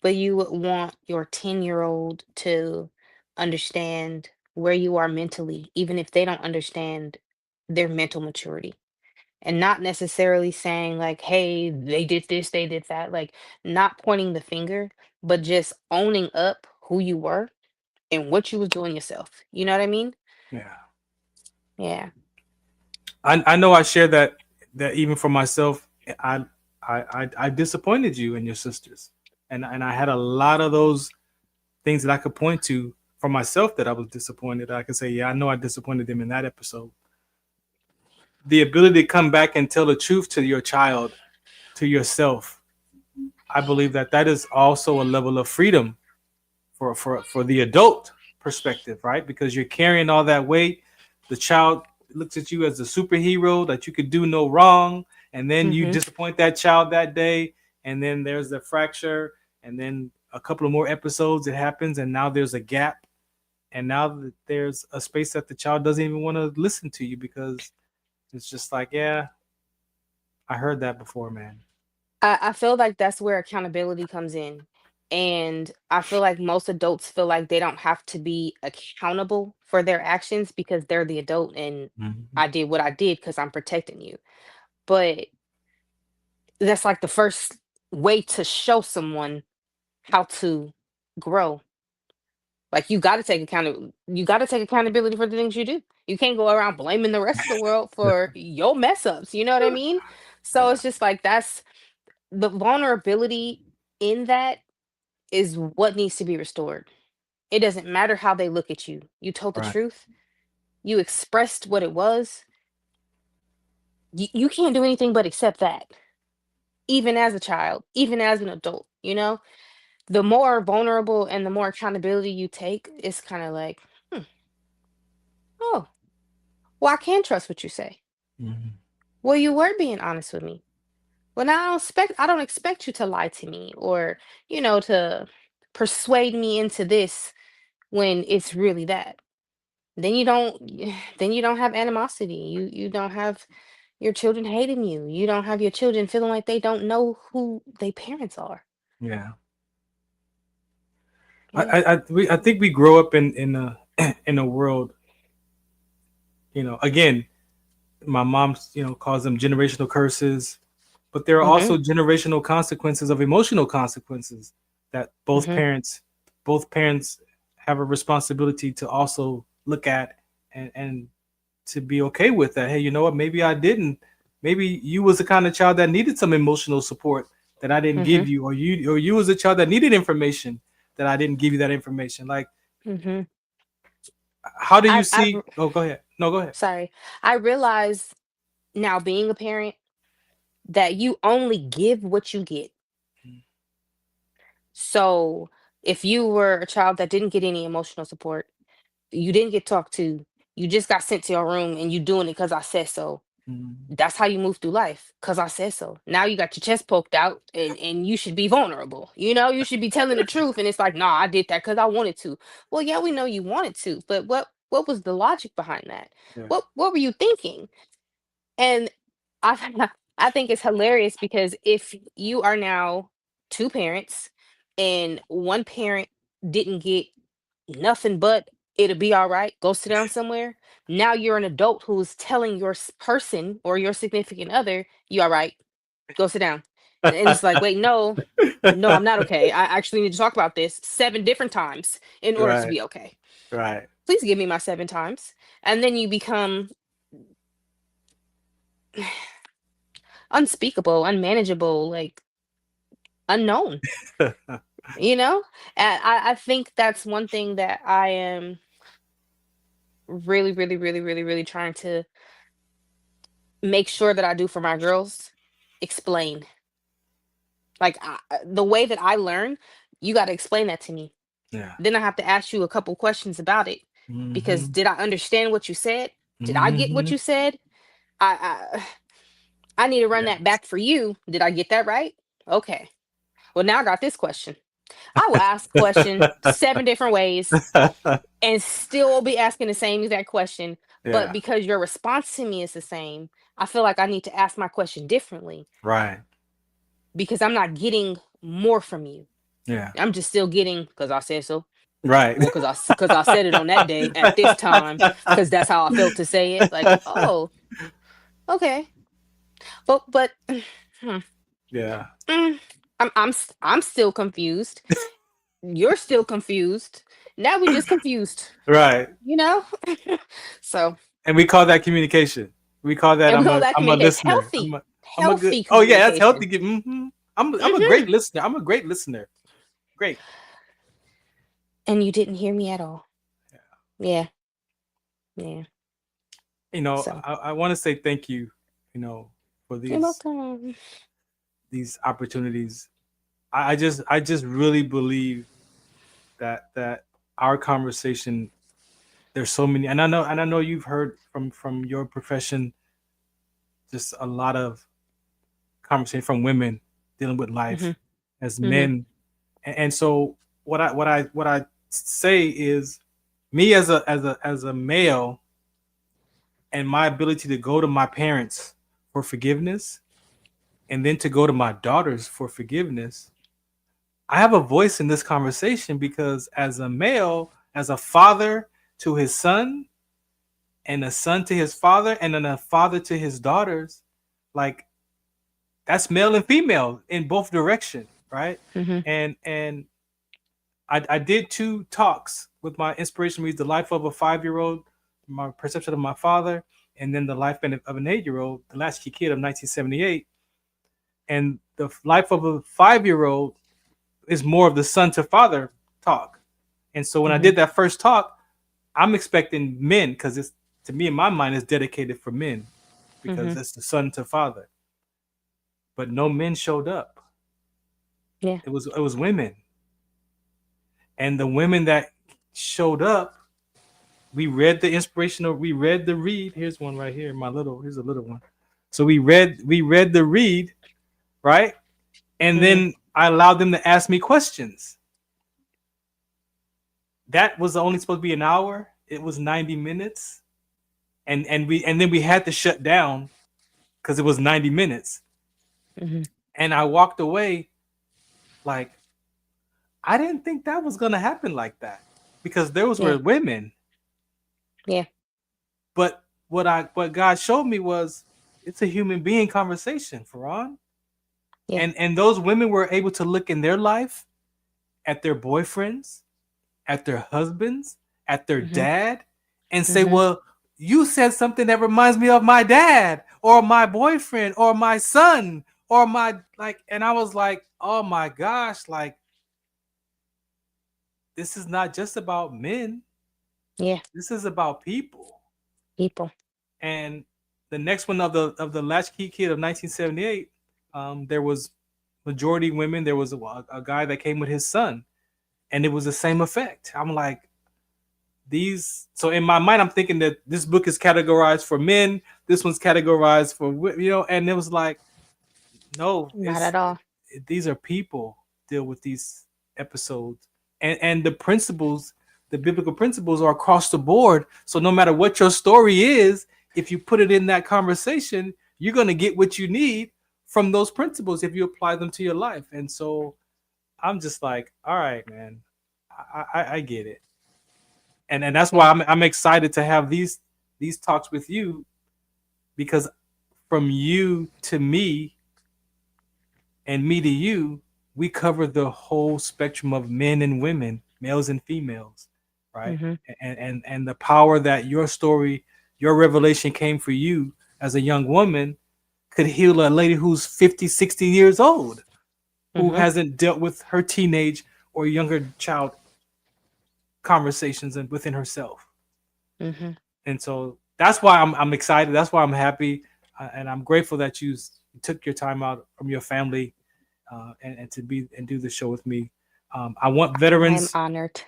but you would want your 10-year-old to understand where you are mentally, even if they don't understand their mental maturity. And not necessarily saying, like, hey, they did this, they did that, like, not pointing the finger, but just owning up who you were and what you was doing yourself. You know what I mean? Yeah. Yeah. I know I share that even for myself, I disappointed you and your sisters. And I had a lot of those things that I could point to for myself that I was disappointed. I could say, yeah, I know I disappointed them in that episode. The ability to come back and tell the truth to your child, to yourself, I believe that is also a level of freedom for the adult perspective, right? Because you're carrying all that weight. The child looks at you as a superhero that you could do no wrong, and then you Mm-hmm. disappoint that child that day, and then there's the fracture, and then a couple of more episodes it happens, and now there's a gap, and now there's a space that the child doesn't even want to listen to you because it's just like, yeah, I heard that before, man. I feel like that's where accountability comes in. And I feel like most adults feel like they don't have to be accountable for their actions because they're the adult and Mhm. I did what I did because I'm protecting you. But that's like the first way to show someone how to grow. Like you got to take accountability for the things you do. You can't go around blaming the rest of the world for your mess ups, you know what I mean? So Yeah, it's just like that's the vulnerability in that is what needs to be restored. It doesn't matter how they look at you. You told the right. truth. You expressed what it was. You can't do anything but accept that, even as a child, even as an adult, The more vulnerable and the more accountability you take, it's kind of like, hmm, oh, well, I can trust what you say. Mhm. Well, you were being honest with me. Well, now I don't expect you to lie to me or, to persuade me into this when it's really that. Then you don't then you don't have animosity. You don't have your children hating you. You don't have your children feeling like they don't know who their parents are. Yeah. Yeah. I think we grow up in a in a world, again, my mom, calls them generational curses, but there are Mhm. also generational consequences of emotional consequences that Mhm. both parents have a responsibility to also look at and to be okay with that. Hey, you know what? Maybe I didn't. Maybe you was the kind of child that needed some emotional support that I didn't give you, or you was a child that needed information that I didn't give you that information. Like, how do you see? Oh, go ahead. No, go ahead. Sorry. I realize now, being a parent, that you only give what you get. So if you were a child that didn't get any emotional support, you didn't get talked to, you just got sent to your room and you doing it because I said so. That's how you move through life, because I said so. Now you got your chest poked out and you should be vulnerable. You should be telling the truth. And it's like, nah, I did that because I wanted to. Well, yeah, we know you wanted to, but what was the logic behind that? Yeah. What were you thinking? And I I think it's hilarious because if you are now two parents and one parent didn't get nothing but it'll be all right, go sit down somewhere. Now you're an adult who's telling your person or your significant other, you all right, go sit down. And it's like, wait, no, I'm not okay. I actually need to talk about this 7 different times in order to Right. be okay. Right. Please give me my 7 times. And then you become unspeakable, unmanageable, like unknown, And I think that's one thing that I am really, really, really, really, really trying to make sure that I do for my girls. Explain. Like the way that I learn, you got to explain that to me. Yeah. Then I have to ask you a couple questions about it because did I understand what you said? Did I get what you said? I need to run that back for you. Did I get that right? Okay. Well, now I got this question. I will ask a question 7 different ways and still be asking the same exact question. But Yeah. because your response to me is the same, I feel like I need to ask my question differently Right. because I'm not getting more from you. Yeah. I'm just still getting because I said so. Right. Well, because I said it on that day at this time because that's how I felt to say it. Like, oh, okay. But Yeah. I'm still confused. You're still confused. Now we just confused. Right. So. And we call that communication. We call that I'm a listener. Healthy. I'm a good. Healthy Oh yeah, that's healthy. communication. I'm a great listener. I'm a great listener. Great. And you didn't hear me at all. Yeah. So. I want to say thank you. For You're welcome. these opportunities. I just really believe that our conversation. There's so many, and I know you've heard from your profession, just a lot of conversation from women dealing with life as men, and so what I say is, me as a male, and my ability to go to my parents for forgiveness, and then to go to my daughters for forgiveness. I have a voice in this conversation because as a male, as a father to his son, and a son to his father, and then a father to his daughters, like that's male and female in both directions, right? And I did 2 talks with my inspiration reads: The Life of a 5-Year-Old, My Perception of My Father, and then The Life of an 8-Year-Old, The Latchkey Kid of 1978. And the life of a 5-year-old is more of the son to father talk. And so when I did that first talk, I'm expecting men, because it's, to me in my mind, it's dedicated for men because it's the son to father. But no men showed up. Yeah. It was women. And the women that showed up, we read the read. Here's one right here. Here's a little one. So we read the read, right? And then I allowed them to ask me questions. That was only supposed to be an hour. It was 90 minutes. And then we had to shut down because it was 90 minutes. And I walked away like, I didn't think that was gonna happen like that, because those were women. Yeah. But what God showed me was it's a human being conversation, Farron. Yeah. And those women were able to look in their life at their boyfriends, at their husbands, at their dad, and say, well, you said something that reminds me of my dad or my boyfriend or my son or my like, and I was like, oh my gosh, like this is not just about men. Yeah, This is about people. people. And the next one of the Latchkey Kid of 1978, there was majority women. There was a guy that came with his son, and it was the same effect. I'm like, these. So in my mind, I'm thinking that this book is categorized for men. This one's categorized for and it was like, no, Not at all. these are people deal with these episodes, and the principles, the biblical principles are across the board. So no matter what your story is, if you put it in that conversation, you're going to get what you need from those principles if you apply them to your life. And so I'm just like, all right, man, I get it. And that's why I'm excited to have these talks with you, because from you to me and me to you, we cover the whole spectrum of men and women, males and females, right? Mm-hmm. And the power that your story, your revelation came for you as a young woman could heal a lady who's 50, 60 years old, who hasn't dealt with her teenage or younger child conversations and within herself. Mm-hmm. And so that's why I'm excited. That's why I'm happy. And I'm grateful that you took your time out from your family and to be and do the show with me. I want veterans. I'm honored.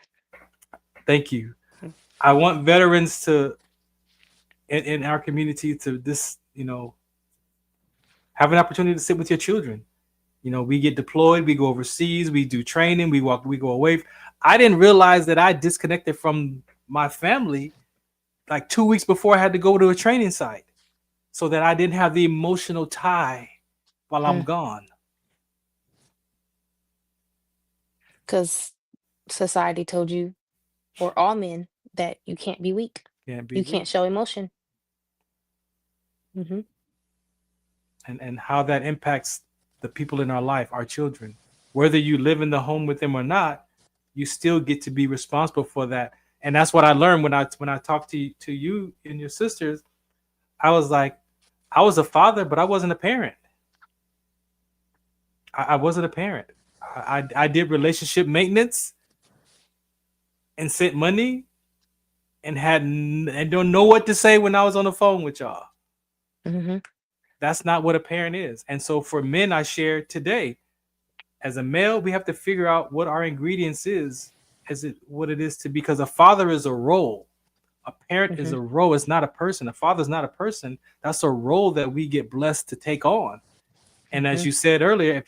Thank you. I want veterans to in our community to have an opportunity to sit with your children. We get deployed, we go overseas, we do training, we go away. I didn't realize that I disconnected from my family like 2 weeks before I had to go to a training site, so that I didn't have the emotional tie while I'm gone. Because society told you, or all men, that you can't be weak. You can't show emotion. Mm-hmm. And how that impacts the people in our life, our children. Whether you live in the home with them or not, you still get to be responsible for that. And that's what I learned when I talked to you and your sisters. I was like, I was a father, but I wasn't a parent. I wasn't a parent. I did relationship maintenance and sent money and don't know what to say when I was on the phone with y'all. Mm-hmm. That's not what a parent is. And so for men, I share today, as a male, we have to figure out what our ingredients is what it is to, because a father is a role. A parent is a role. It's not a person. A father's not a person. That's a role that we get blessed to take on. And as you said earlier,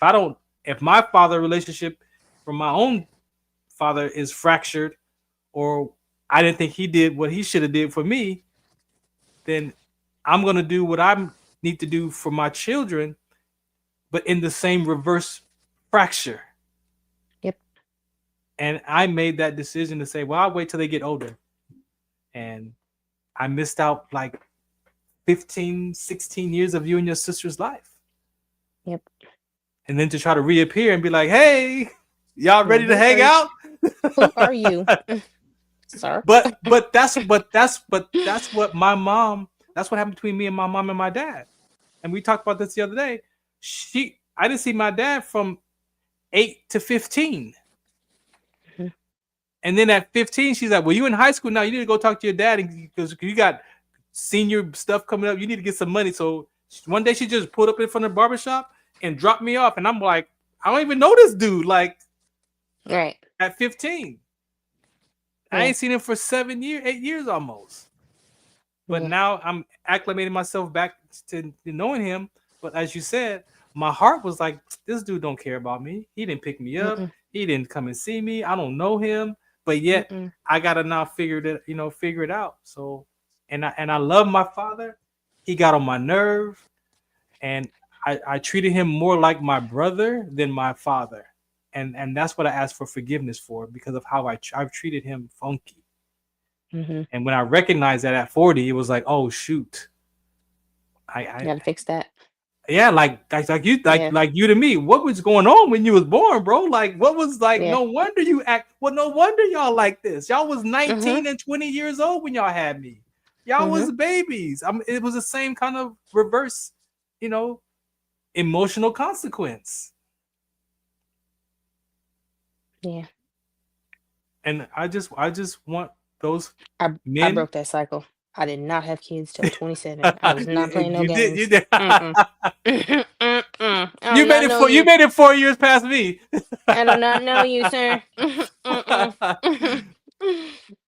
if my father relationship from my own father is fractured, or I didn't think he did what he should have did for me, then I'm going to do what I need to do for my children, but in the same reverse fracture. Yep. And I made that decision to say, well, I'll wait till they get older. And I missed out like 15, 16 years of you and your sister's life. Yep. And then to try to reappear and be like, hey, y'all ready to hang out? Who are you, sir? But that's what my mom, that's what happened between me and my mom and my dad. And we talked about this the other day. I didn't see my dad from 8 to 15. And then at 15, she's like, well, you in high school now. You need to go talk to your dad because you got senior stuff coming up. You need to get some money. So one day she just pulled up in front of the barbershop and dropped me off. And I'm like, I don't even know this dude. Like, right. At 15. Yeah. I ain't seen him for 8 years almost. But now I'm acclimating myself back to knowing him. But as you said, my heart was like, this dude don't care about me. He didn't pick me up. He didn't come and see me. I don't know him. But yet I gotta now figure it out. So, and I love my father. He got on my nerve, and I treated him more like my brother than my father, and that's what I asked for forgiveness for, because of how I've treated him funky. And when I recognized that at 40, it was like, oh shoot, I gotta fix that. Yeah, like you to me. What was going on when you was born, bro? Like, what was like? Yeah. No wonder you act. Well, no wonder y'all like this. Y'all was 19 and 20 years old when y'all had me. Y'all was babies. It was the same kind of reverse, emotional consequence. Yeah. And I just want those I men. broke that cycle. I did not have kids till 27. I was not playing no You did. games. You did. Mm-mm. Mm-mm. I You do made not it know for. You you. made it 4 years past me. I do not know you, sir. Mm-mm. But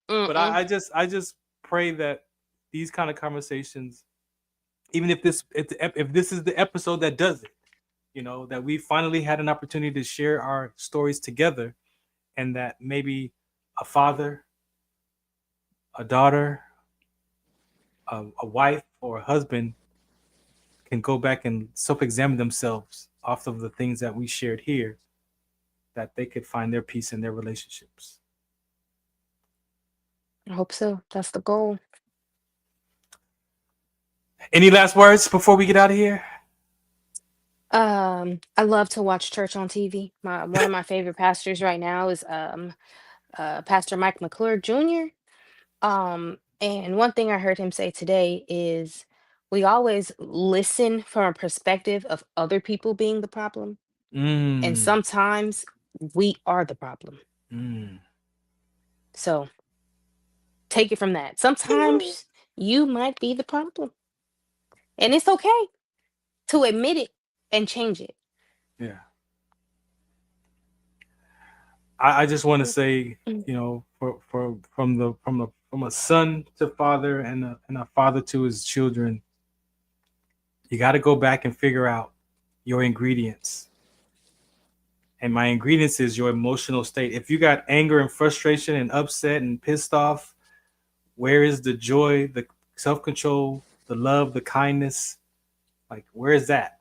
Mm-mm. I just pray that these kind of conversations, even if this is the episode that does it, that we finally had an opportunity to share our stories together, and that maybe a father, a daughter, a wife, or a husband can go back and self-examine themselves off of the things that we shared here, that they could find their peace in their relationships. I hope so. That's the goal. Any last words before we get out of here? I love to watch church on TV. One of my favorite pastors right now is Pastor Mike McClure Jr. And one thing I heard him say today is we always listen from a perspective of other people being the problem, and sometimes we are the problem. So take it from that. Sometimes you might be the problem, and it's okay to admit it and change it. Yeah. I just want to say, from a son to father and a father to his children, you got to go back and figure out your ingredients. And my ingredients is your emotional state. If you got anger and frustration and upset and pissed off, where is the joy, the self-control, the love, the kindness? Like, where is that?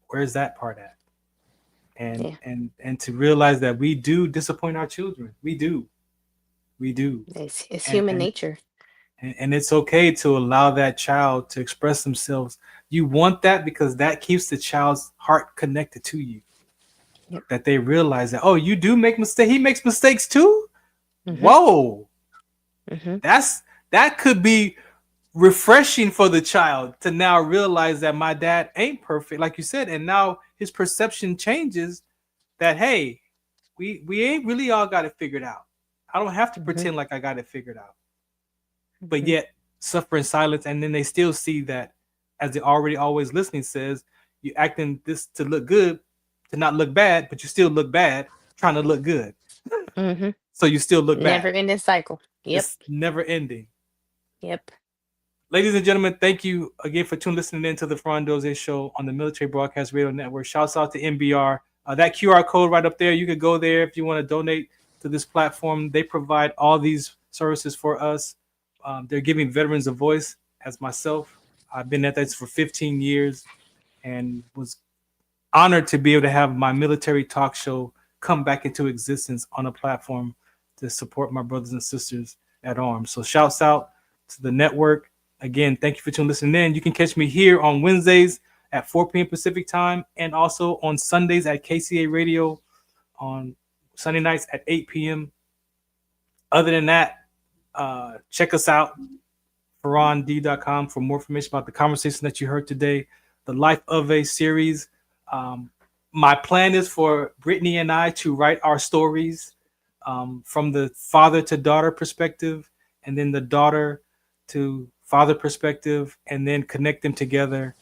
Where's that part at? And to realize that we do disappoint our children. We do. It's human nature. And it's okay to allow that child to express themselves. You want that because that keeps the child's heart connected to you. Yep. That they realize that, oh, you do make mistakes. He makes mistakes too. Mm-hmm. Whoa. Mm-hmm. That could be refreshing for the child to now realize that my dad ain't perfect, like you said, and now his perception changes. That, hey, we ain't really all got it figured out. I don't have to pretend like I got it figured out. But yet suffer in silence, and then they still see that, as the already always listening says, you acting this to look good, to not look bad, but you still look bad trying to look good. So you still look bad. Never ending cycle. Yep. It's never ending. Yep. Ladies and gentlemen, thank you again for listening in to the Farron Dozier Show on the Military Broadcast Radio Network. Shouts out to MBR. That QR code right up there, you could go there if you want to donate to this platform. They provide all these services for us. They're giving veterans a voice, as myself. I've been at this for 15 years and was honored to be able to have my military talk show come back into existence on a platform to support my brothers and sisters at arms. So shouts out to the network. Again, thank you for listening in. You can catch me here on Wednesdays at 4 p.m. Pacific time, and also on Sundays at KCA Radio, on Sunday nights at 8 p.m. Other than that, check us out, farrond.com, for more information about the conversation that you heard today, the Life of a series. My plan is for Brittney and I to write our stories from the father to daughter perspective, and then the daughter to father perspective, and then connect them together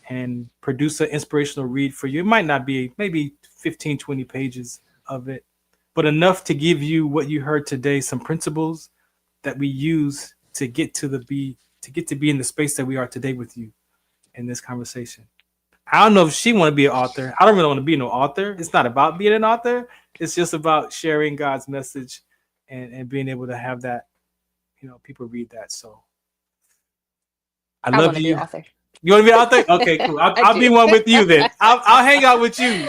and produce an inspirational read for you. It might not be maybe 15, 20 pages of it, but enough to give you what you heard today, some principles that we use to get to be in the space that we are today with you in this conversation. I don't know if she want to be an author. I don't really want to be no author. It's not about being an author. It's just about sharing God's message and being able to have that, people read that. So I love want to you. be an author. You want to be an author? Okay, cool. I'll be one with you then. I'll hang out with you.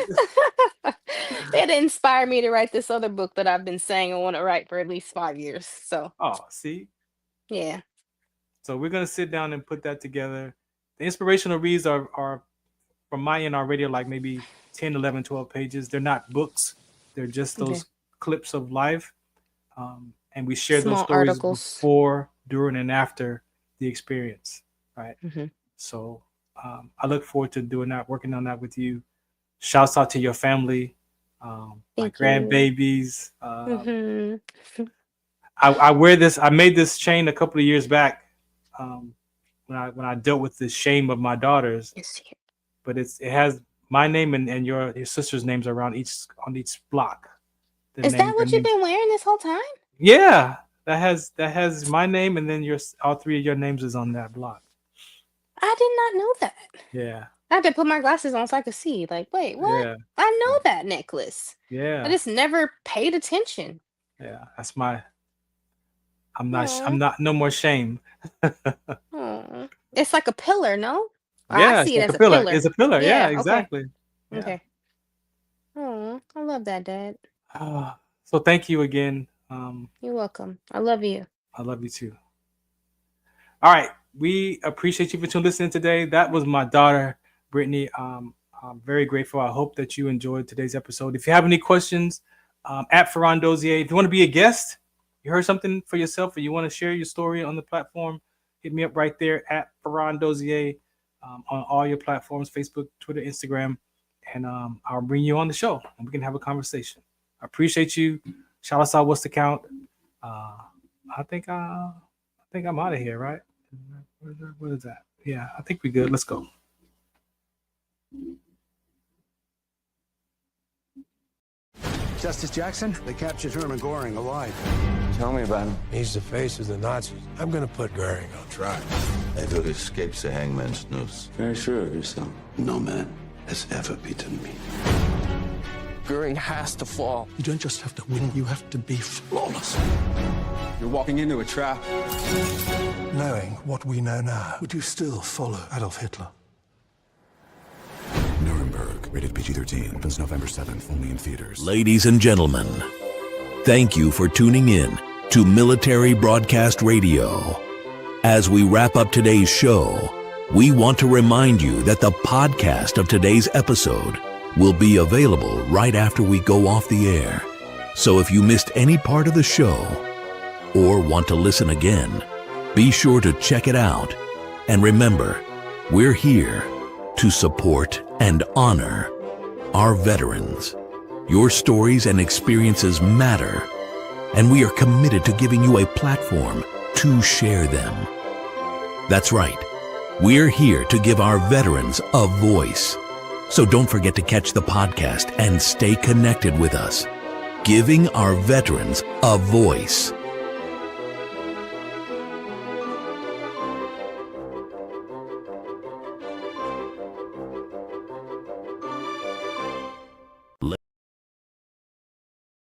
That inspired me to write this other book that I've been saying I want to write for at least 5 years. So. Oh, see? Yeah. So we're going to sit down and put that together. The inspirational reads are from my end already like maybe 10, 11, 12 pages. They're not books. They're just those clips of life. and we share those Small stories articles. before, during, and after the experience, right? Mm-hmm. So I look forward to doing that, working on that with you. Shouts out to your family, my Thank you. grandbabies. Mm-hmm. I wear this. I made this chain a couple of years back when I dealt with the shame of my daughters. But it has my name and your sister's names around on each block. Is that what you've been wearing this whole time? Yeah, that has my name, and then all three of your names is on that block. I did not know that. Yeah. I had to put my glasses on so I could see. Like, wait, what? Yeah. I know that necklace. Yeah. I just never paid attention. Yeah, that's my. I'm not. No more shame. Aw. It's like a pillar, no? Or Yeah, I see it's it like as a pillar. pillar. It's a pillar. Yeah, okay. exactly. Yeah. Okay. Oh, I love that, Dad. So thank you again. You're welcome. I love you. I love you too. All right. We appreciate you for listening today. That was my daughter, Brittney. I'm very grateful. I hope that you enjoyed today's episode. If you have any questions, at Farron Dozier, if you want to be a guest, you heard something for yourself, or you want to share your story on the platform, hit me up right there at Farron Dozier on all your platforms, Facebook, Twitter, Instagram, and I'll bring you on the show and we can have a conversation. I appreciate you. Shout us out. What's the count? I think I'm out of here, right? What is that? Yeah, I think we're good. Let's go. Justice Jackson, they captured Herman Goring alive. Tell me about him. He's the face of the Nazis. I'm gonna put Goring on trial. Edward escapes the hangman's noose. Very sure of yourself. No man has ever beaten me. Goring has to fall. You don't just have to win, you have to be flawless. You're walking into a trap. Knowing what we know now, would you still follow Adolf Hitler? Nuremberg, rated PG-13, opens November 7th, only in theaters. Ladies and gentlemen, thank you for tuning in to Military Broadcast Radio. As we wrap up today's show, we want to remind you that the podcast of today's episode will be available right after we go off the air. So if you missed any part of the show or want to listen again, be sure to check it out. And remember, we're here to support and honor our veterans. Your stories and experiences matter, and we are committed to giving you a platform to share them. That's right. We're here to give our veterans a voice. So don't forget to catch the podcast and stay connected with us. Giving our veterans a voice.